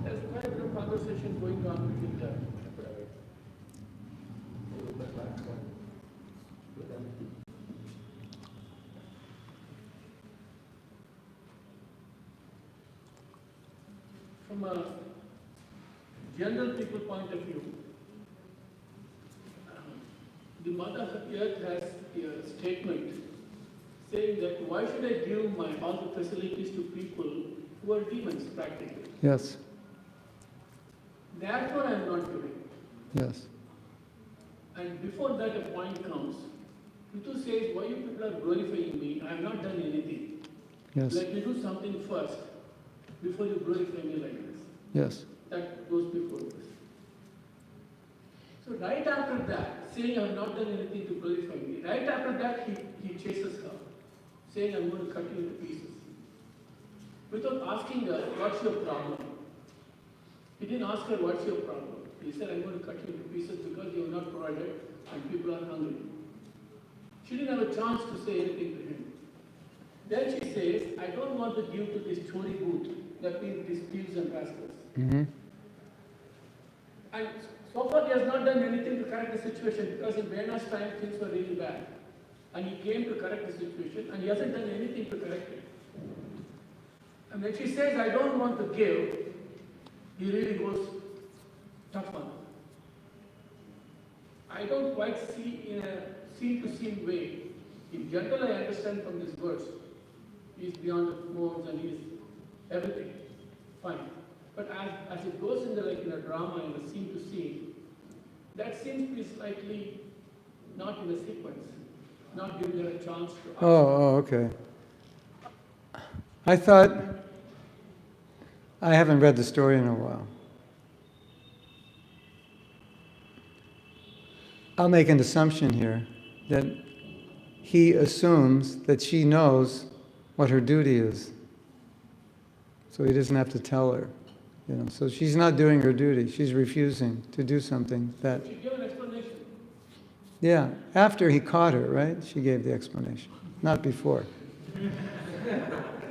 There's quite a bit of conversation going on between them. From a general people point of view, the Mother Earth has a statement saying that why should I give all the facilities to people who are demons practically? Yes. Therefore I am not giving. Yes. And before that a point comes, Pitu says, why you people are glorifying me? I have not done anything. Yes. Let me do something first before you glorify me like this. Yes. That goes before this. So right after that, saying I have not done anything to glorify me, right after that he chases her, saying I'm going to cut you into pieces. Without asking her, what's your problem? He didn't ask her, what's your problem? He said, I'm going to cut you into pieces because you have not provided and people are hungry. She didn't have a chance to say anything to him. Then she says, I don't want to give to this chori booth, that means these thieves and rascals. Mm-hmm. And so far he has not done anything to correct the situation because in Vena's time things were really bad. And he came to correct the situation and he hasn't done anything to correct it. And when she says, I don't want to give, he really goes tough on her. I don't quite see in a scene-to-scene way. In general, I understand from this verse. He's beyond the modes and he's everything. Fine. But as it goes in a drama, in a scene-to-scene, that seems to be slightly not in a sequence, not giving her a chance to Oh, okay. I thought, I haven't read the story in a while. I'll make an assumption here that he assumes that she knows what her duty is. So he doesn't have to tell her. You know, so she's not doing her duty. She's refusing to do something that... She gave an explanation. Yeah, after he caught her, right? She gave the explanation, not before.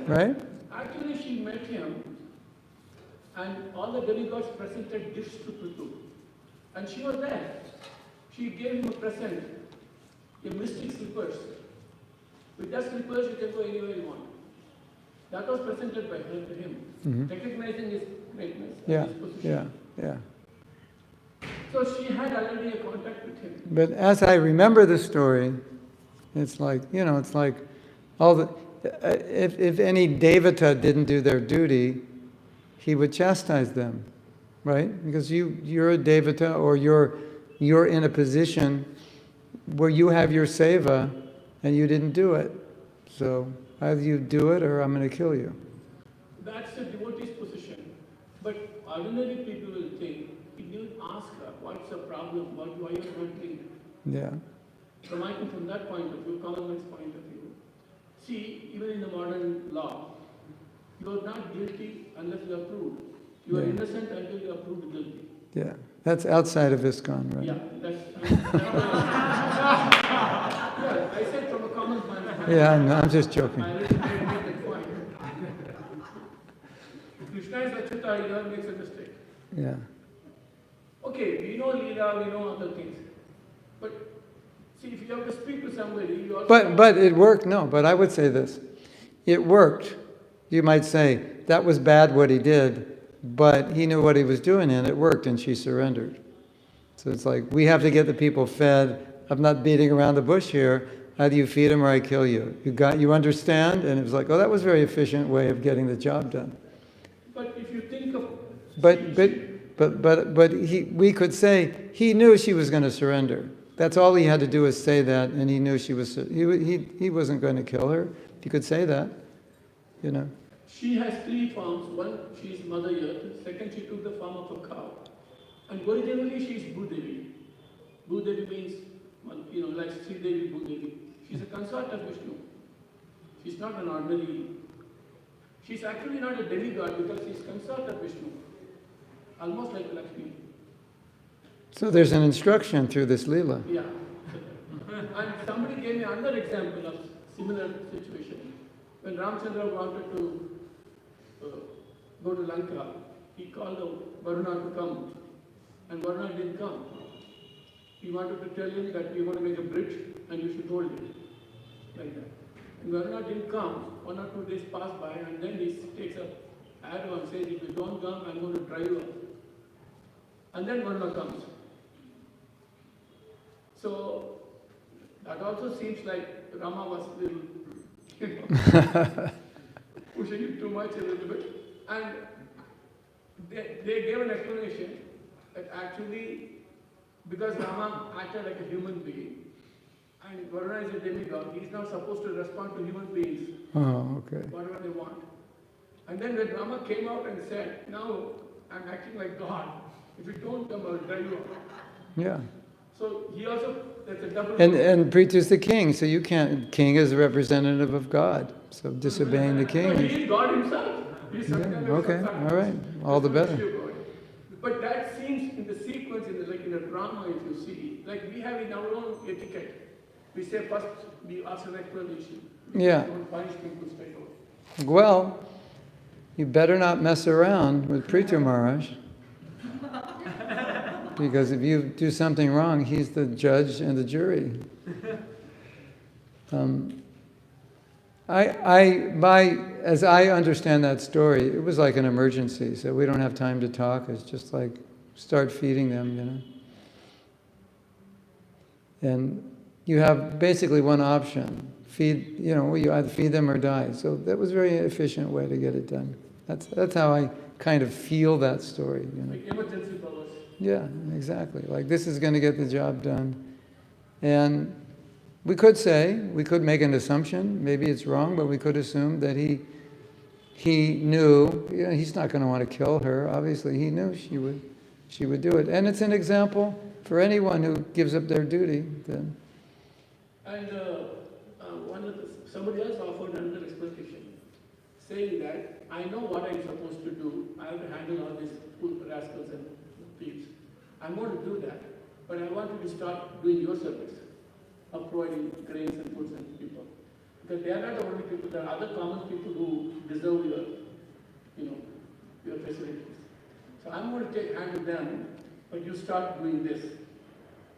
Right? Actually, she met him and all the demigods presented gifts to Prithu. And she was there. She gave him a present, a mystic slippers. With that slippers, you can go anywhere you want. That was presented by her to him, recognizing his greatness Yeah, and his position. yeah. So she had already a contact with him. But as I remember the story, it's like, you know, it's like all the... If any devata didn't do their duty, he would chastise them, right? Because you're a devata, or you're in a position where you have your seva and you didn't do it. So either you do it or I'm going to kill you. That's the devotee's position. But ordinary people will think, if you ask her, what's the problem, why are you not doing it? Yeah. From that point of view, common man's point of view, See, even in the modern law, you are not guilty unless you are proved. You are Yeah. innocent until you are proved guilty. Yeah, that's outside of ISKCON, right? Yeah, that's. Yeah, I said from a common man's point. Yeah, no, I'm just joking. I already made that point. Krishna is Achyuta, he never makes a mistake. Yeah. Okay, we know Leela, we know other things. But see, if you have to speak to somebody, you also. But it worked. No, but I would say this. It worked. You might say, that was bad what he did, but he knew what he was doing and it worked and she surrendered. So it's like, we have to get the people fed. I'm not beating around the bush here. Either you feed them or I kill you. You understand? And it was like, oh, that was a very efficient way of getting the job done. But if you think of. We could say, he knew she was going to surrender. That's all he had to do was say that, and he knew she was, he wasn't going to kill her. You could say that, you know. She has three forms. One, she is Mother Earth. Second, she took the form of a cow. And originally, she is Bhudevi. Bhudevi means, like Sri Devi, Bhudevi. She's a consort of Vishnu. She's not an ordinary. She's actually not a demigod because she's consort of Vishnu. Almost like Lakshmi. So there's an instruction through this Leela. Yeah. And somebody gave me another example of similar situation. When Ramchandra wanted to go to Lanka, he called Varuna to come. And Varuna didn't come. He wanted to tell him that we want to make a bridge and you should hold it. Like that. And Varuna didn't come. 1 or 2 days passed by and then he takes a arrow and says, if you don't come, I'm going to drive you out. And then Varuna comes. So that also seems like Rama was little, pushing it too much a little bit. And they gave an explanation that actually, because Rama acted like a human being, and Varuna is a demigod, he's not supposed to respond to human beings, Okay. whatever they want. And then when Rama came out and said, now I'm acting like God, if you don't come, I'll drive you out. Yeah. So he also, that's a double. And Prithu's the king, so you can't, king is a representative of God. So disobeying the king. No, he is God himself. He's Yeah, sometimes okay, all right, all the better. But that seems in the sequence, in a drama, if you see, like we have in our own etiquette. We say first we ask an explanation. Yeah. Don't punish people straight away. Well, you better not mess around with Prithu Maharaj. Because if you do something wrong, he's the judge and the jury. As I understand that story, it was like an emergency, so we don't have time to talk. It's just like, start feeding them, you know. And you have basically one option. You either feed them or die. So that was a very efficient way to get it done. That's how I kind of feel that story, you know. Like emergency powers. Yeah, exactly. Like, this is going to get the job done. And we could make an assumption, maybe it's wrong, but we could assume that he knew, he's not going to want to kill her. Obviously, he knew she would do it. And it's an example for anyone who gives up their duty. Then. And somebody else offered another explanation, saying that I know what I'm supposed to do. I have to handle all these fool rascals and thieves. I'm going to do that, but I want you to start doing your service of providing grains and foods and people. Because they are not the only people, there are other common people who deserve your facilities. So I'm going to take hand of them, but you start doing this.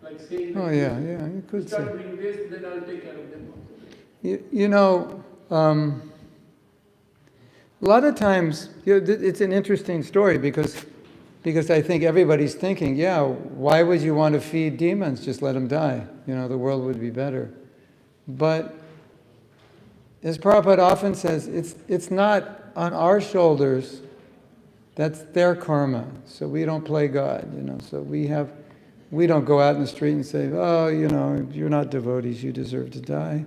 Like saying, Oh, yeah, you could say. start doing this, then I'll take care of them also. A lot of times, it's an interesting story because I think everybody's thinking, why would you want to feed demons? Just let them die. The world would be better. But as Prabhupada often says, it's not on our shoulders. That's their karma. So we don't play God. So we don't go out in the street and say, you're not devotees, you deserve to die,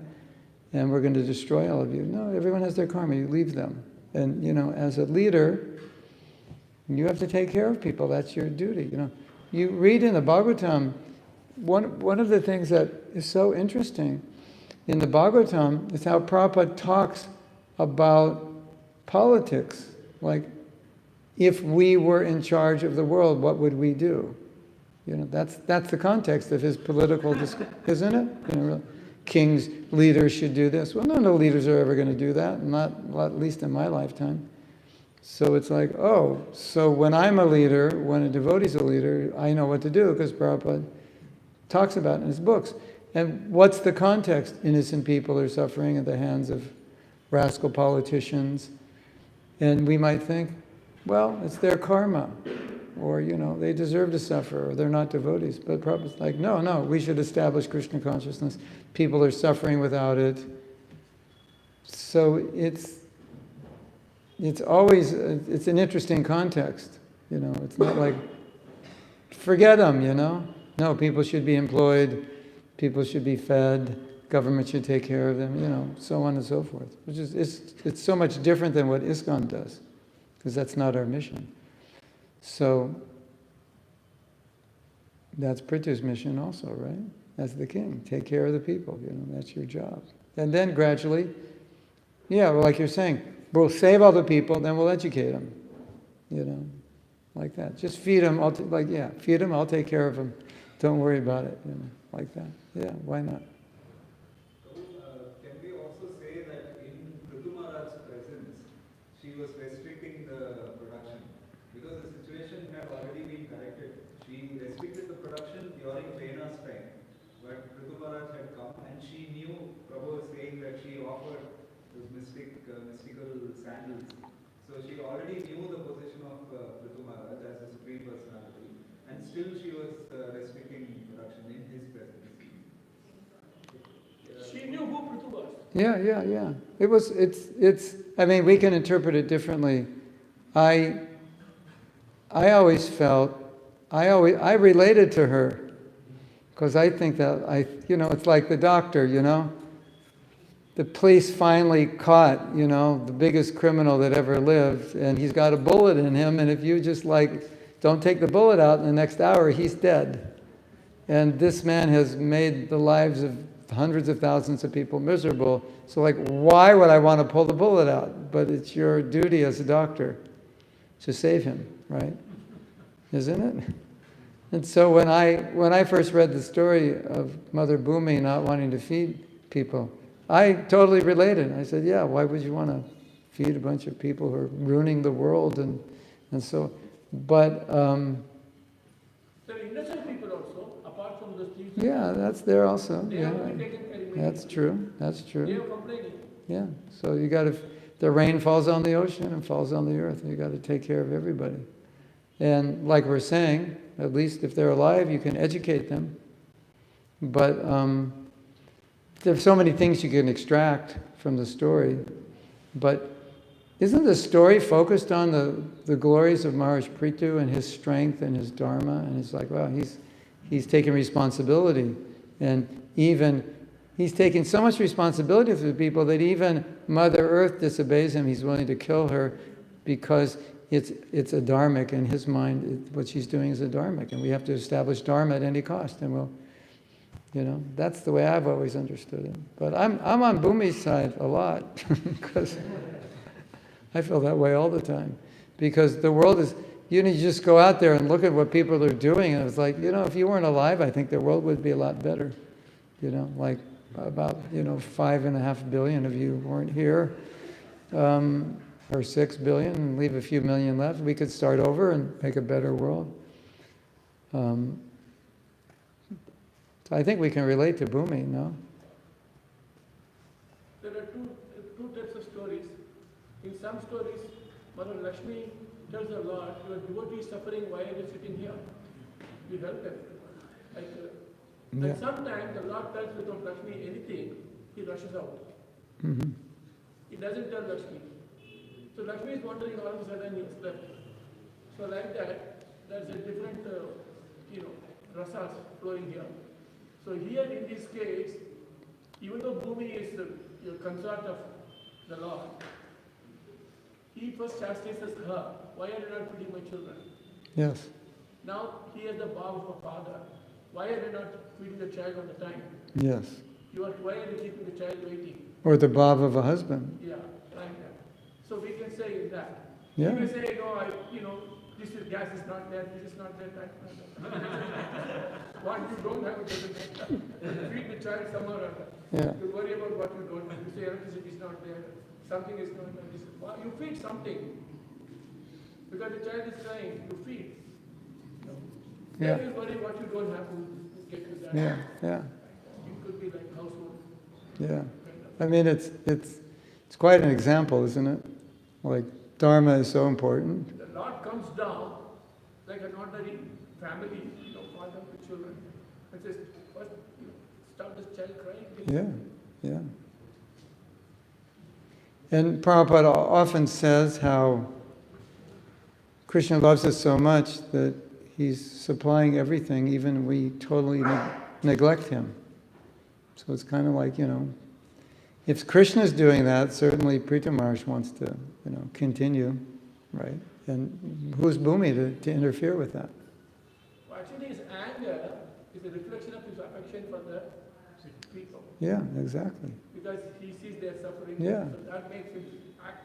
and we're going to destroy all of you. No, everyone has their karma. You leave them. And, as a leader, you have to take care of people. That's your duty. You read in the Bhagavatam, one of the things that is so interesting in the Bhagavatam, it's how Prabhupada talks about politics. Like, if we were in charge of the world, what would we do? That's the context of his political discourse, isn't it? Kings, leaders should do this. Well, no leaders are ever going to do that, not at least in my lifetime. So it's like, oh, so when I'm a leader, when a devotee's a leader, I know what to do because Prabhupada talks about it in his books. And what's the context? Innocent people are suffering at the hands of rascal politicians. And we might think, well, it's their karma. Or, they deserve to suffer, or they're not devotees. But Prabhupada's like, no, we should establish Krishna consciousness. People are suffering without it. So it's always, it's an interesting context. It's not like, forget them, No, people should be employed, people should be fed, government should take care of them, so on and so forth. It's so much different than what ISKCON does, because that's not our mission. So that's Prithu's mission also, right? As the king, take care of the people, that's your job. And then gradually, like you're saying, we'll save all the people, then we'll educate them, like that. Just feed them, feed them, I'll take care of them. Don't worry about it, like that. Yeah, why not? Can we also say that in Prithu Maharaj's presence, she was restricting the production? Because the situation had already been corrected. She restricted the production during Vena's time. But Prithu Maharaj had come and she knew, Prabhu was saying that she offered those mystical sandals. So she already knew the position of Prithu Maharaj as a supreme personality. And still she was restricting production in his presence. She knew who Prithu was. Yeah. We can interpret it differently. I always felt, I related to her. Because I think that, it's like the doctor, The police finally caught, the biggest criminal that ever lived, and he's got a bullet in him, and if you just don't take the bullet out in the next hour, he's dead. And this man has made the lives of hundreds of thousands of people miserable. So why would I want to pull the bullet out? But it's your duty as a doctor to save him, right? Isn't it? And so when I first read the story of Mother Bhumi not wanting to feed people, I totally related. I said, yeah, why would you want to feed a bunch of people who are ruining the world and so, but There are innocent people also, apart from the thieves. Yeah, that's there also. They Yeah, have to be taken care of. that's true. That's They true. are complaining. Yeah, so you got to. The rain falls on the ocean and falls on the earth. You got to take care of everybody. And like we're saying, at least if they're alive, you can educate them. But there's so many things you can extract from the story. But isn't the story focused on the glories of Maharaj Prithu and his strength and his dharma? And it's like, wow, he's taking responsibility. And even, he's taking so much responsibility for the people that even Mother Earth disobeys him. He's willing to kill her because it's a dharmic. In his mind, what she's doing is a dharmic. And we have to establish dharma at any cost. And we'll, that's the way I've always understood it. But I'm on Bhumi's side a lot because I feel that way all the time. Because the world is, you just go out there and look at what people are doing, and it's like, if you weren't alive, I think the world would be a lot better. Like about, 5.5 billion of you weren't here, or 6 billion, and leave a few million left. We could start over and make a better world. So I think we can relate to Bhumi, no? There are two types of stories. In some stories, Mother Lakshmi tells the Lord, your devotee is suffering, why are you sitting here? You help them. Yeah. And sometimes the Lord tells without Lakshmi anything, he rushes out. Mm-hmm. He doesn't tell Lakshmi. So Lakshmi is wondering all of a sudden he has left. So like that, there's a different, rasas flowing here. So here in this case, even though Bhumi is the consort of the Lord, he first chastises her. Why are you not feeding my children? Yes. Now he has the vow of a father. Why are you not feeding the child on the time? Yes. Why are you keeping the child waiting? Or the bhav of a husband. Yeah, like that. So we can say that. Yeah. You may say, no, this is gas is not there, this is not there, that. What you don't have, it doesn't matter. Feed the child somewhere or other. Yeah. You worry about what you don't have. You say electricity is not there, something is not there. You feed something. Because the child is crying, you feed. Yeah. Then you worry what you don't have to get to that. Yeah, yeah, It could be like household. yeah. I mean, it's quite an example, isn't it? Like, Dharma is so important. The Lord comes down like an ordinary family, father with children, and says, first, stop this child crying. Yeah, yeah. And Prabhupada often says how Krishna loves us so much that he's supplying everything, even we totally neglect him. So it's kind of like, if Krishna's doing that, certainly Prita Maharaj wants to, continue, right? And who's Bhumi to interfere with that? Well, actually, his anger is a reflection of his affection for the people. Yeah, exactly. Because he sees their suffering. Yeah. So that makes him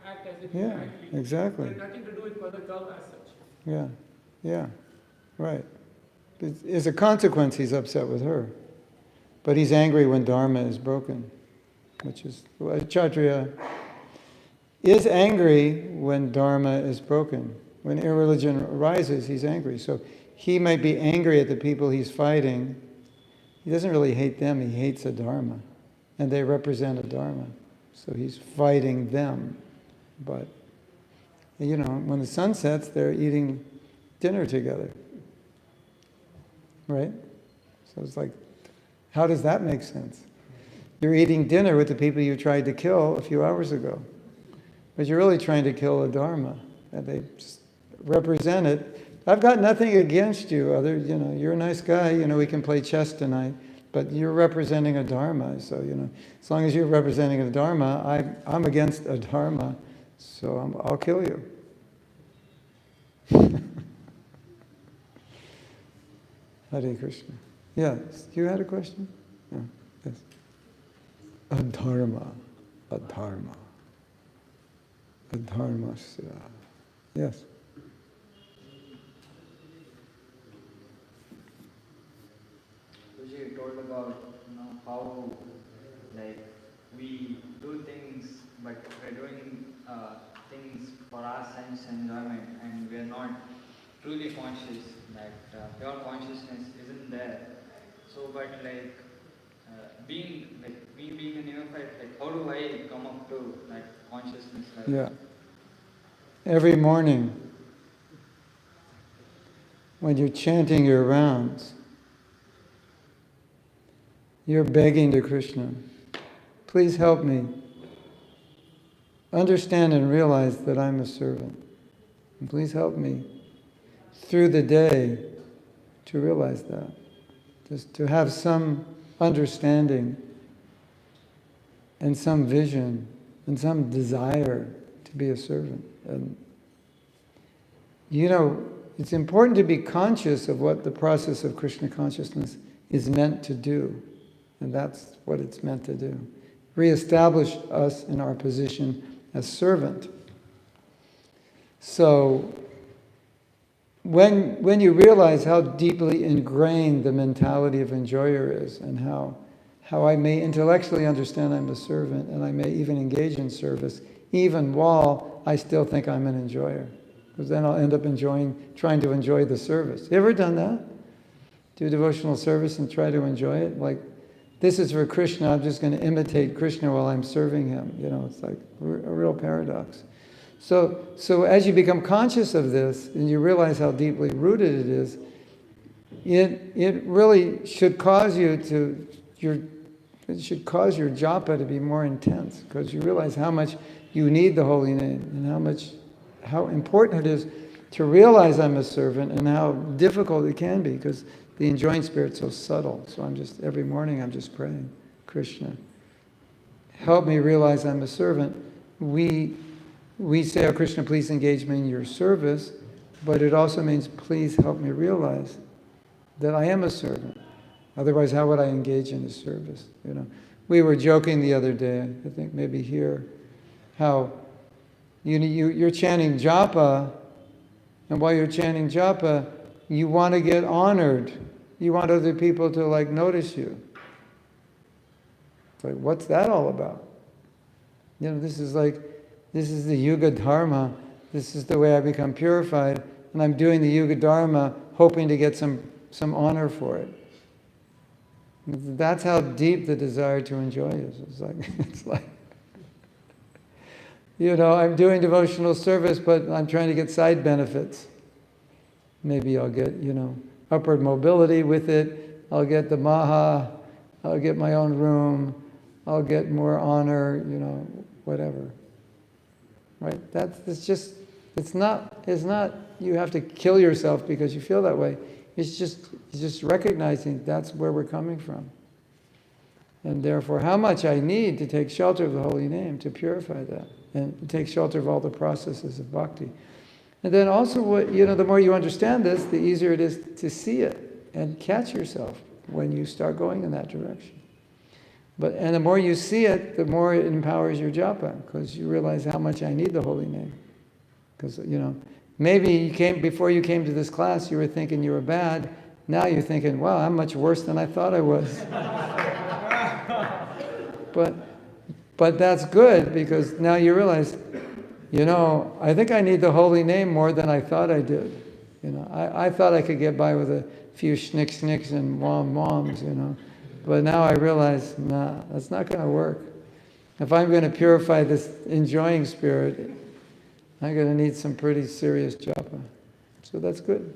act as if he's Yeah, angry. exactly. It has nothing to do with Mother Cow as such. Yeah, yeah, right. As a consequence, he's upset with her. But he's angry when Dharma is broken, which is, Kshatriya is angry when Dharma is broken. When irreligion arises, he's angry. So he might be angry at the people he's fighting. He doesn't really hate them, he hates a Dharma. And they represent a Dharma. So he's fighting them. But, when the sun sets, they're eating dinner together. Right? So it's like, how does that make sense? You're eating dinner with the people you tried to kill a few hours ago. But you're really trying to kill a Dharma. And they represent it. I've got nothing against you, you're a nice guy, we can play chess tonight. But you're representing a Dharma. So, as long as you're representing a Dharma, I'm against a Dharma. So I'll kill you. Hare Krishna. Yes, you had a question? Yeah. Yes. Adharma. Adharmasya. Yes. You told about how we do things, but we're doing things for our sense enjoyment, and we're not truly conscious. That pure consciousness isn't there. So, but being a neophyte, how do I come up to that consciousness? Yeah. Every morning, when you're chanting your rounds, you're begging to Krishna, please help me understand and realize that I'm a servant. And please help me through the day to realize that. Just to have some understanding and some vision and some desire to be a servant. And it's important to be conscious of what the process of Krishna consciousness is meant to do. And that's what it's meant to do. Reestablish us in our position as servant. So, when you realize how deeply ingrained the mentality of enjoyer is, and how I may intellectually understand I'm a servant, and I may even engage in service, even while I still think I'm an enjoyer. Because then I'll end up trying to enjoy the service. You ever done that? Do devotional service and try to enjoy it? Like, this is for Krishna, I'm just going to imitate Krishna while I'm serving him. It's like a real paradox. So as you become conscious of this, and you realize how deeply rooted it is, it really should cause your japa to be more intense, because you realize how much you need the holy name, and how important it is to realize I'm a servant, and how difficult it can be, because the enjoying spirit's so subtle. So every morning I'm just praying, Krishna, help me realize I'm a servant. We say, oh Krishna, please engage me in your service, but it also means, please help me realize that I am a servant. Otherwise, how would I engage in his service? We were joking the other day, I think maybe here, how you're chanting japa, and while you're chanting japa, you want to get honored. You want other people to like notice you. It's like, what's that all about? You know, this is the Yuga Dharma. This is the way I become purified, and I'm doing the Yuga Dharma hoping to get some honor for it. That's how deep the desire to enjoy is. It's like, you know, I'm doing devotional service, but I'm trying to get side benefits. Maybe I'll get, you know, upward mobility with it. I'll get the maha. I'll get my own room. I'll get more honor, you know, whatever. Right? It's not you have to kill yourself because you feel that way. It's just recognizing that's where we're coming from. And therefore, how much I need to take shelter of the holy name to purify that and take shelter of all the processes of bhakti. And then also, the more you understand this, the easier it is to see it and catch yourself when you start going in that direction. And the more you see it, the more it empowers your japa, because you realize how much I need the holy name. Because, you know, maybe before you came to this class, you were thinking you were bad. Now you're thinking, wow, I'm much worse than I thought I was. But that's good, because now you realize, you know, I think I need the holy name more than I thought I did. You know, I thought I could get by with a few schnicks and woms, you know. But now I realize, nah, that's not going to work. If I'm going to purify this enjoying spirit, I'm going to need some pretty serious japa. So that's good.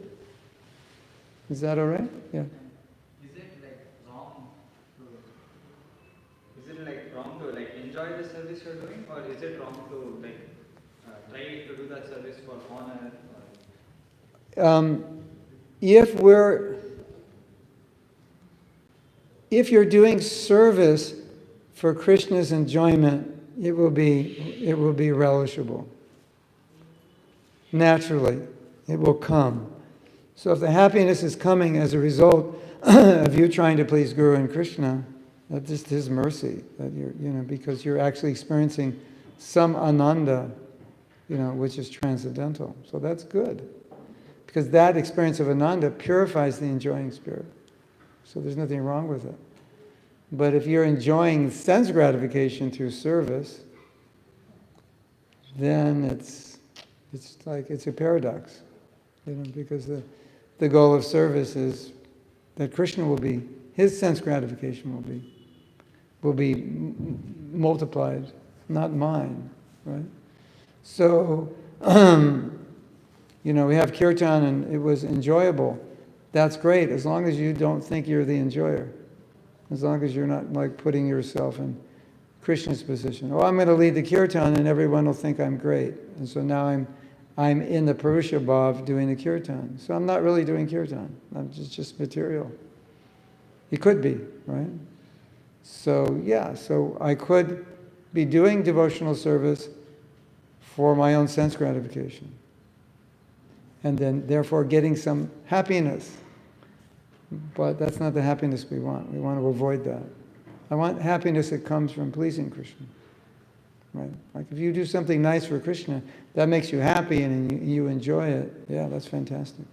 Is that all right? Yeah. Is it wrong to enjoy the service you're doing, or is it wrong to try to do that service for honor? If you're doing service for Krishna's enjoyment, it will be relishable. Naturally, it will come. So if the happiness is coming as a result of you trying to please Guru and Krishna, that's just His mercy, that because you're actually experiencing some ananda, which is transcendental. So that's good. Because that experience of ananda purifies the enjoying spirit. So there's nothing wrong with it. But if you're enjoying sense gratification through service, then it's a paradox. Because the goal of service is that Krishna his sense gratification will be multiplied, not mine, right? So, we have kirtan and it was enjoyable. That's great, as long as you don't think you're the enjoyer. As long as you're not putting yourself in Krishna's position. Oh, I'm going to lead the kirtan and everyone will think I'm great. And so now I'm in the Purusha Bhav doing the kirtan. So I'm not really doing kirtan. I'm just material. It could be, right? So so I could be doing devotional service for my own sense gratification. And then therefore getting some happiness. But that's not the happiness we want. We want to avoid that. I want happiness that comes from pleasing Krishna. Right? Like if you do something nice for Krishna, that makes you happy and you enjoy it. Yeah, that's fantastic.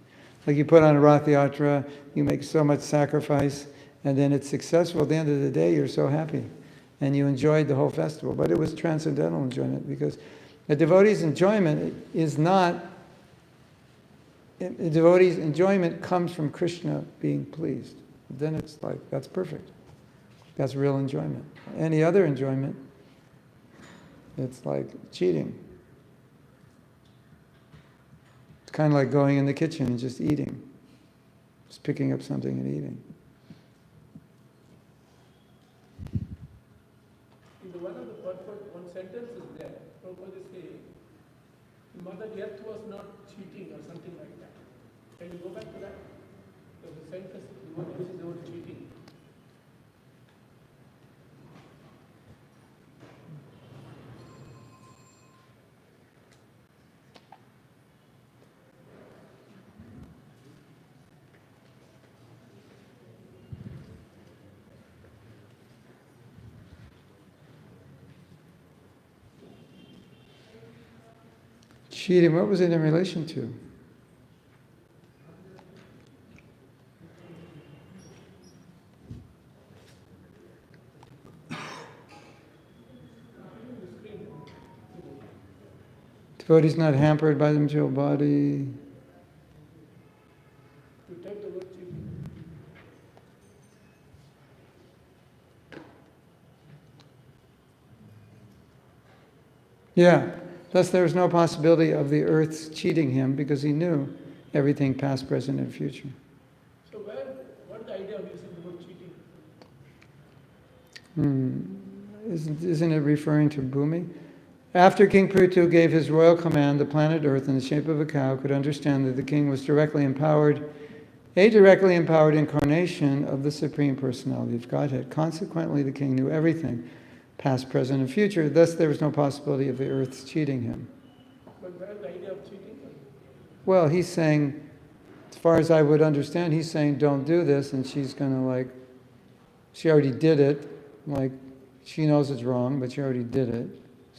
Like you put on a Rath Yatra, you make so much sacrifice, and then it's successful. At the end of the day, you're so happy. And you enjoyed the whole festival. But it was transcendental enjoyment, because a devotee's enjoyment is not... A devotee's enjoyment comes from Krishna being pleased. Then it's that's perfect. That's real enjoyment. Any other enjoyment, it's like cheating. It's kind of like going in the kitchen and just eating. Just picking up something and eating. In the one of the purport, one sentence is there. Prabhupada is saying, Mother Earth was not cheating or something like that. Can you go back to that? Because the sentence, the word uses the word cheating. Cheating, what was it in relation to? Devotees not hampered by the material body. You type the word cheating. Yeah, thus there was no possibility of the earth's cheating him because he knew everything past, present, and future. So what the idea of using the word cheating? Isn't it referring to Bhumi? After King Prithu gave his royal command, the planet Earth, in the shape of a cow, could understand that the king was directly empowered incarnation of the Supreme Personality of Godhead. Consequently, the king knew everything, past, present, and future. Thus, there was no possibility of the earth's cheating him. But where is the idea of cheating? Well, he's saying, as far as I would understand, he's saying, don't do this, and she's going to she already did it, she knows it's wrong, but she already did it.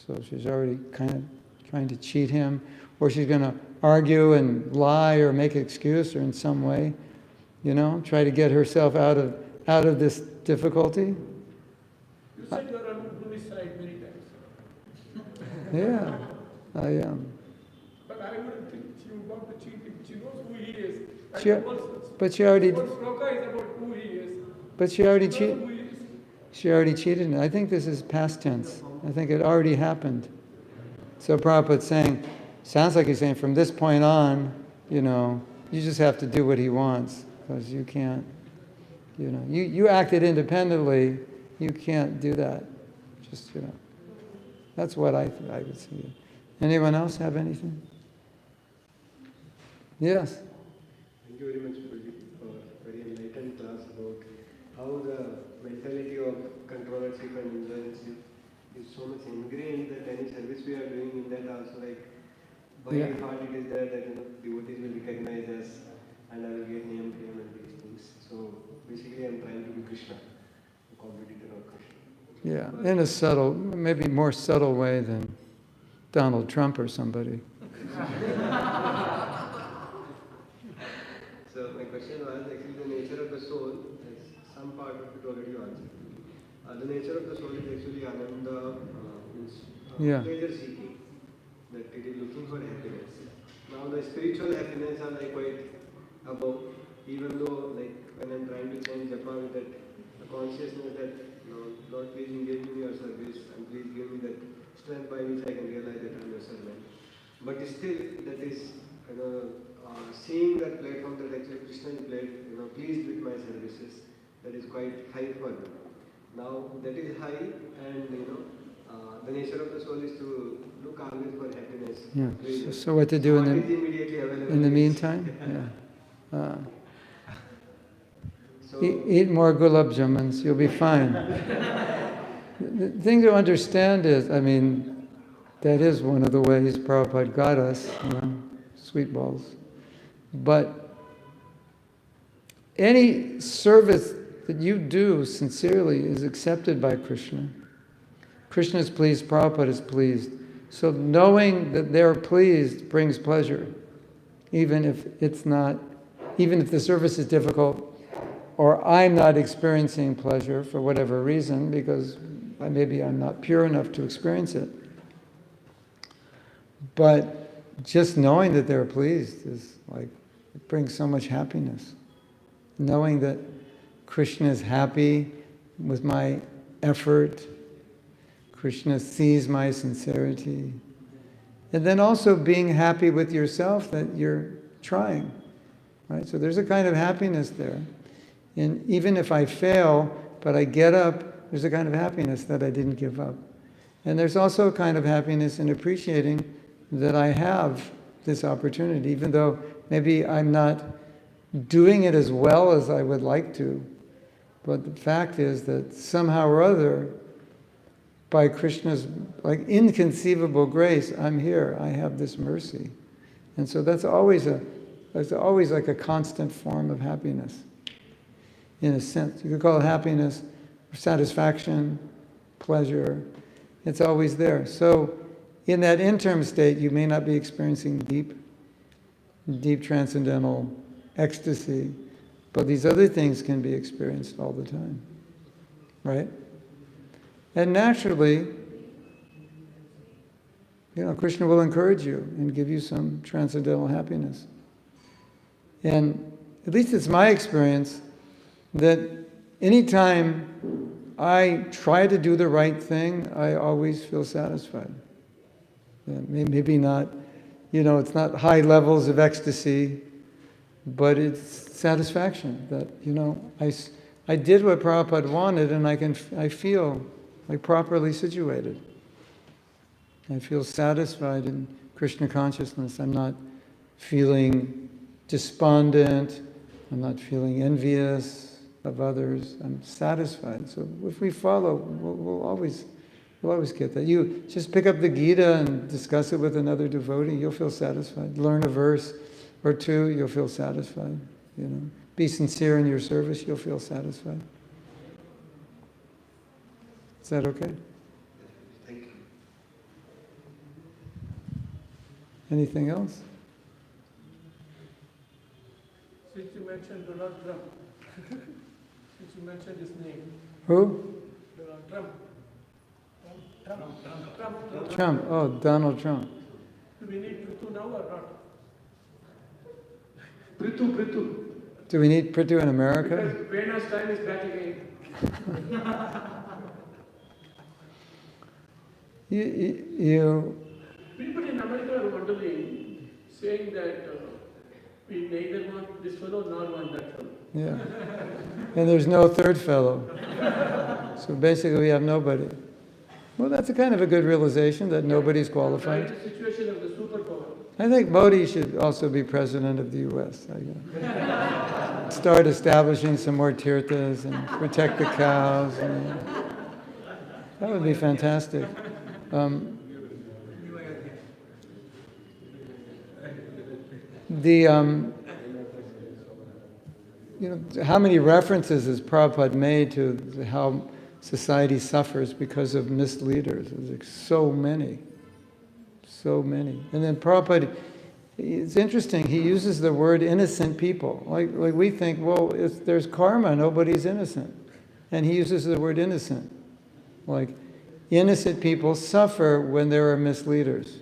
So she's already kind of trying to cheat him, or she's going to argue and lie or make an excuse or in some way, try to get herself out of this difficulty. You said you're on Bhumi's side many times. Yeah, I am. But I wouldn't think she would want to cheat him. She knows who he is. And But she already. the whole sloka is about who he is. But she already She knows cheated. who he is. She already cheated. I think this is past tense. I think it already happened. So Prabhupada's saying, sounds like he's saying from this point on, you just have to do what he wants because you can't, you acted independently, you can't do that. Just, that's what I would see. Anyone else have anything? Yes. Thank you very much, Prabhu, for very enlightened class about how the mentality of controllership and influencership is so much ingrained that any service we are doing in that also by heart it is there that devotees will recognize us and I will get name, fame and these things. So basically I'm trying to be Krishna, a competitor of Krishna. Yeah, in a subtle, maybe more subtle way than Donald Trump or somebody. So my question was actually the nature of the soul, as some part of it already you answered. The nature of the soul is actually ananda, pleasure seeking, that it is looking for happiness. Now the spiritual happiness are quite above, even though when I'm trying to change japa with that consciousness that Lord please engage me in your service and please give me that strength by which I can realize that I'm your servant. But still that is seeing that platform that actually Krishna is pleased with my services, that is quite high for me. Now that is high, and the nature of the soul is to look always for happiness. Yeah. So what to do in the meantime? Yeah. So Eat more gulab jamuns, you'll be fine. The thing to understand is, that is one of the ways Prabhupada got us, sweet balls. But any service that you do sincerely is accepted by Krishna. Krishna is pleased, Prabhupada is pleased. So knowing that they're pleased brings pleasure, even if the service is difficult, or I'm not experiencing pleasure for whatever reason, because maybe I'm not pure enough to experience it. But just knowing that they're pleased is it brings so much happiness. Knowing that Krishna is happy with my effort, Krishna sees my sincerity. And then also being happy with yourself that you're trying. Right? So there's a kind of happiness there. And even if I fail, but I get up, there's a kind of happiness that I didn't give up. And there's also a kind of happiness in appreciating that I have this opportunity, even though maybe I'm not doing it as well as I would like to. But the fact is that somehow or other, by Krishna's inconceivable grace, I'm here, I have this mercy. And so that's always like a constant form of happiness. In a sense, you could call it happiness, satisfaction, pleasure. It's always there. So in that interim state, you may not be experiencing deep transcendental ecstasy, but these other things can be experienced all the time, right? And naturally, Krishna will encourage you and give you some transcendental happiness. And at least it's my experience that anytime I try to do the right thing, I always feel satisfied. Yeah, maybe not, it's not high levels of ecstasy, but it's satisfaction that, I did what Prabhupada wanted and I feel like properly situated. I feel satisfied in Krishna consciousness. I'm not feeling despondent. I'm not feeling envious of others. I'm satisfied. So if we follow, we'll always get that. You just pick up the Gita and discuss it with another devotee, you'll feel satisfied. Learn a verse or two, you'll feel satisfied. Be sincere in your service, you'll feel satisfied. Is that okay? Thank you. Anything else? Since you mentioned Donald Trump, since you mentioned his name, Who? Donald Trump. Trump. Oh, Donald Trump. Do we need Prithu now or not? Prithu. Do we need Prithu in America? Because Vena's time is back again. People in America are wondering, saying that we neither want this fellow nor want that fellow. Yeah. And there's no third fellow. So basically we have nobody. Well, that's a kind of a good realization that nobody's qualified. Right, the situation of the superpower. I think Modi should also be president of the U.S. I guess. Start establishing some more tirthas and protect the cows. That would be fantastic. How many references has Prabhupada made to how society suffers because of misleaders? There's like so many. And then Prabhupada, it's interesting, he uses the word innocent people. Like we think, well, if there's karma, nobody's innocent. And he uses the word innocent. Like, innocent people suffer when there are misleaders.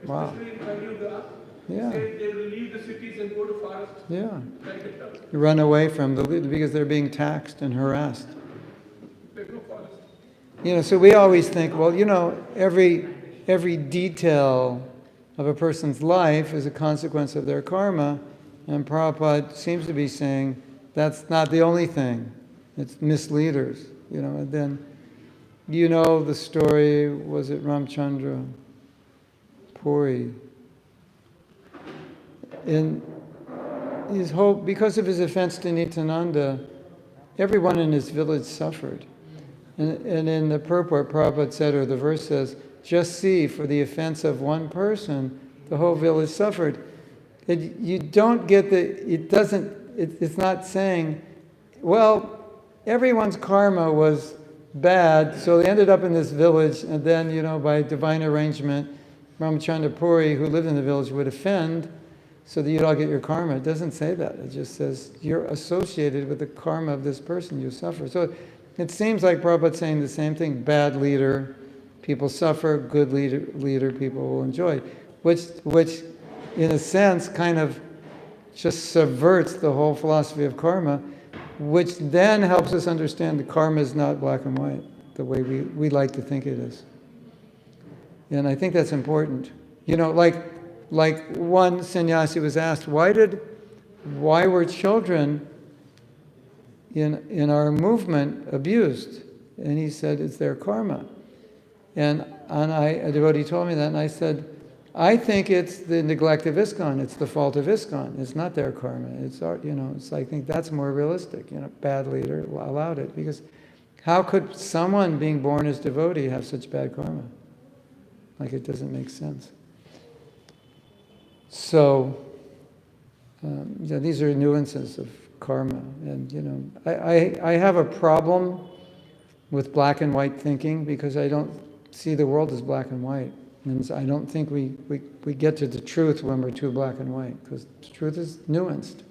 Wow. Especially in Kali-yuga, Yeah. they will leave the cities and go to forest. Yeah. Like it up. Run away from because they're being taxed and harassed. They go forest. So we always think, well, every detail of a person's life is a consequence of their karma, and Prabhupada seems to be saying that's not the only thing. It's misleaders, and then, the story, was it Ramchandra Puri? In his hope, because of his offense to Nityananda, everyone in his village suffered. And in the purport, Prabhupada said, or the verse says, just see, for the offense of one person, the whole village suffered. You don't get it's not saying, well, everyone's karma was bad, so they ended up in this village, and then, by divine arrangement, Ramchandra Puri, who lived in the village, would offend, so that you'd all get your karma. It doesn't say that. It just says, you're associated with the karma of this person, you suffer. So it seems like Prabhupada's saying the same thing, bad leader, people suffer, good leader, people will enjoy. Which, in a sense, kind of just subverts the whole philosophy of karma, which then helps us understand that karma is not black and white, the way we like to think it is. And I think that's important. Like one sannyasi was asked, why were children in our movement abused? And he said, it's their karma. And a devotee told me that, and I said, I think it's the neglect of ISKCON. It's the fault of ISKCON. It's not their karma. It's our, I think that's more realistic. Bad leader allowed it, because how could someone being born as devotee have such bad karma? Like, it doesn't make sense. So, these are nuances of karma, and I have a problem with black and white thinking, because I don't see the world as black and white. And so I don't think we get to the truth when we're too black and white, because the truth is nuanced.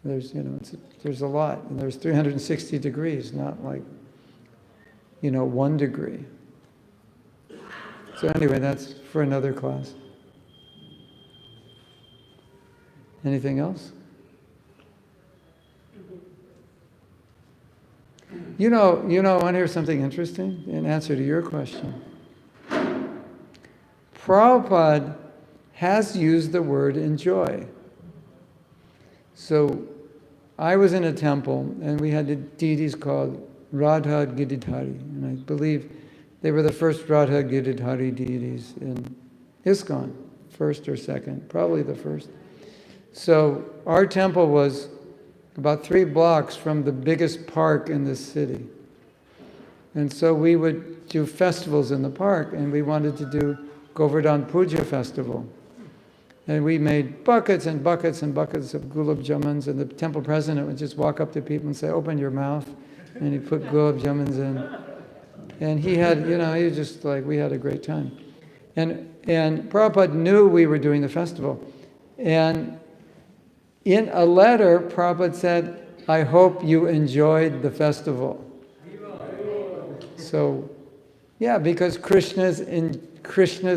There's, there's a lot, and there's 360 degrees, not like, 1 degree. So anyway, that's for another class. Anything else? I want to hear something interesting in answer to your question. Prabhupada has used the word enjoy. So I was in a temple and we had the deities called Radha Giridhari, and I believe they were the first Radha Giridhari deities in ISKCON, first or second, probably the first. So our temple was about 3 blocks from the biggest park in this city. And so we would do festivals in the park, and we wanted to do Govardhan Puja festival. And we made buckets and buckets and buckets of gulab jamuns, and the temple president would just walk up to people and say, "Open your mouth," and he'd put gulab jamuns in. And he had, he was just like, we had a great time. And Prabhupada knew we were doing the festival. And in a letter, Prabhupada said, "I hope you enjoyed the festival." So, yeah, because Krishna's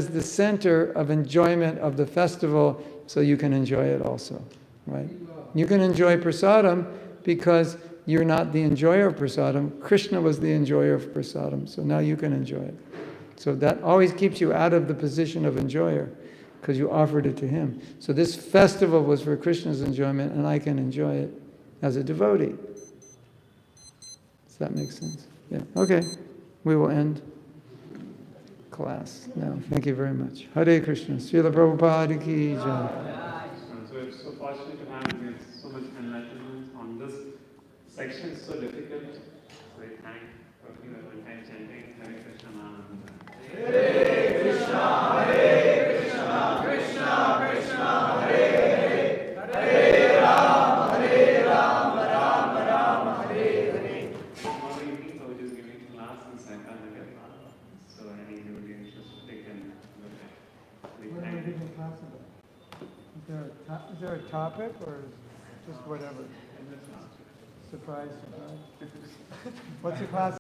the center of enjoyment of the festival, so you can enjoy it also, right? You can enjoy prasadam because you're not the enjoyer of prasadam. Krishna was the enjoyer of prasadam, so now you can enjoy it. So that always keeps you out of the position of enjoyer, because you offered it to him. So this festival was for Krishna's enjoyment, and I can enjoy it as a devotee. Does that make sense? Yeah. Okay. We will end class now. Thank you very much. Hare Krishna. Srila Prabhupada ki jai. So it's so fortunate to have so much enlightenment on this section. It's so difficult. So I thank for one time chanting Hare Krishna Mahamandra. Hare Krishna, Hare Krishna, Krishna Krishna, Hare Hare, Hare Ram, Ram Ram, Hare Hare. Tomorrow evening, I was just giving class in Sankanagar. So any devotee interested, they can go there. What are we giving class about? Is there a topic or just whatever? Surprise. What's the class?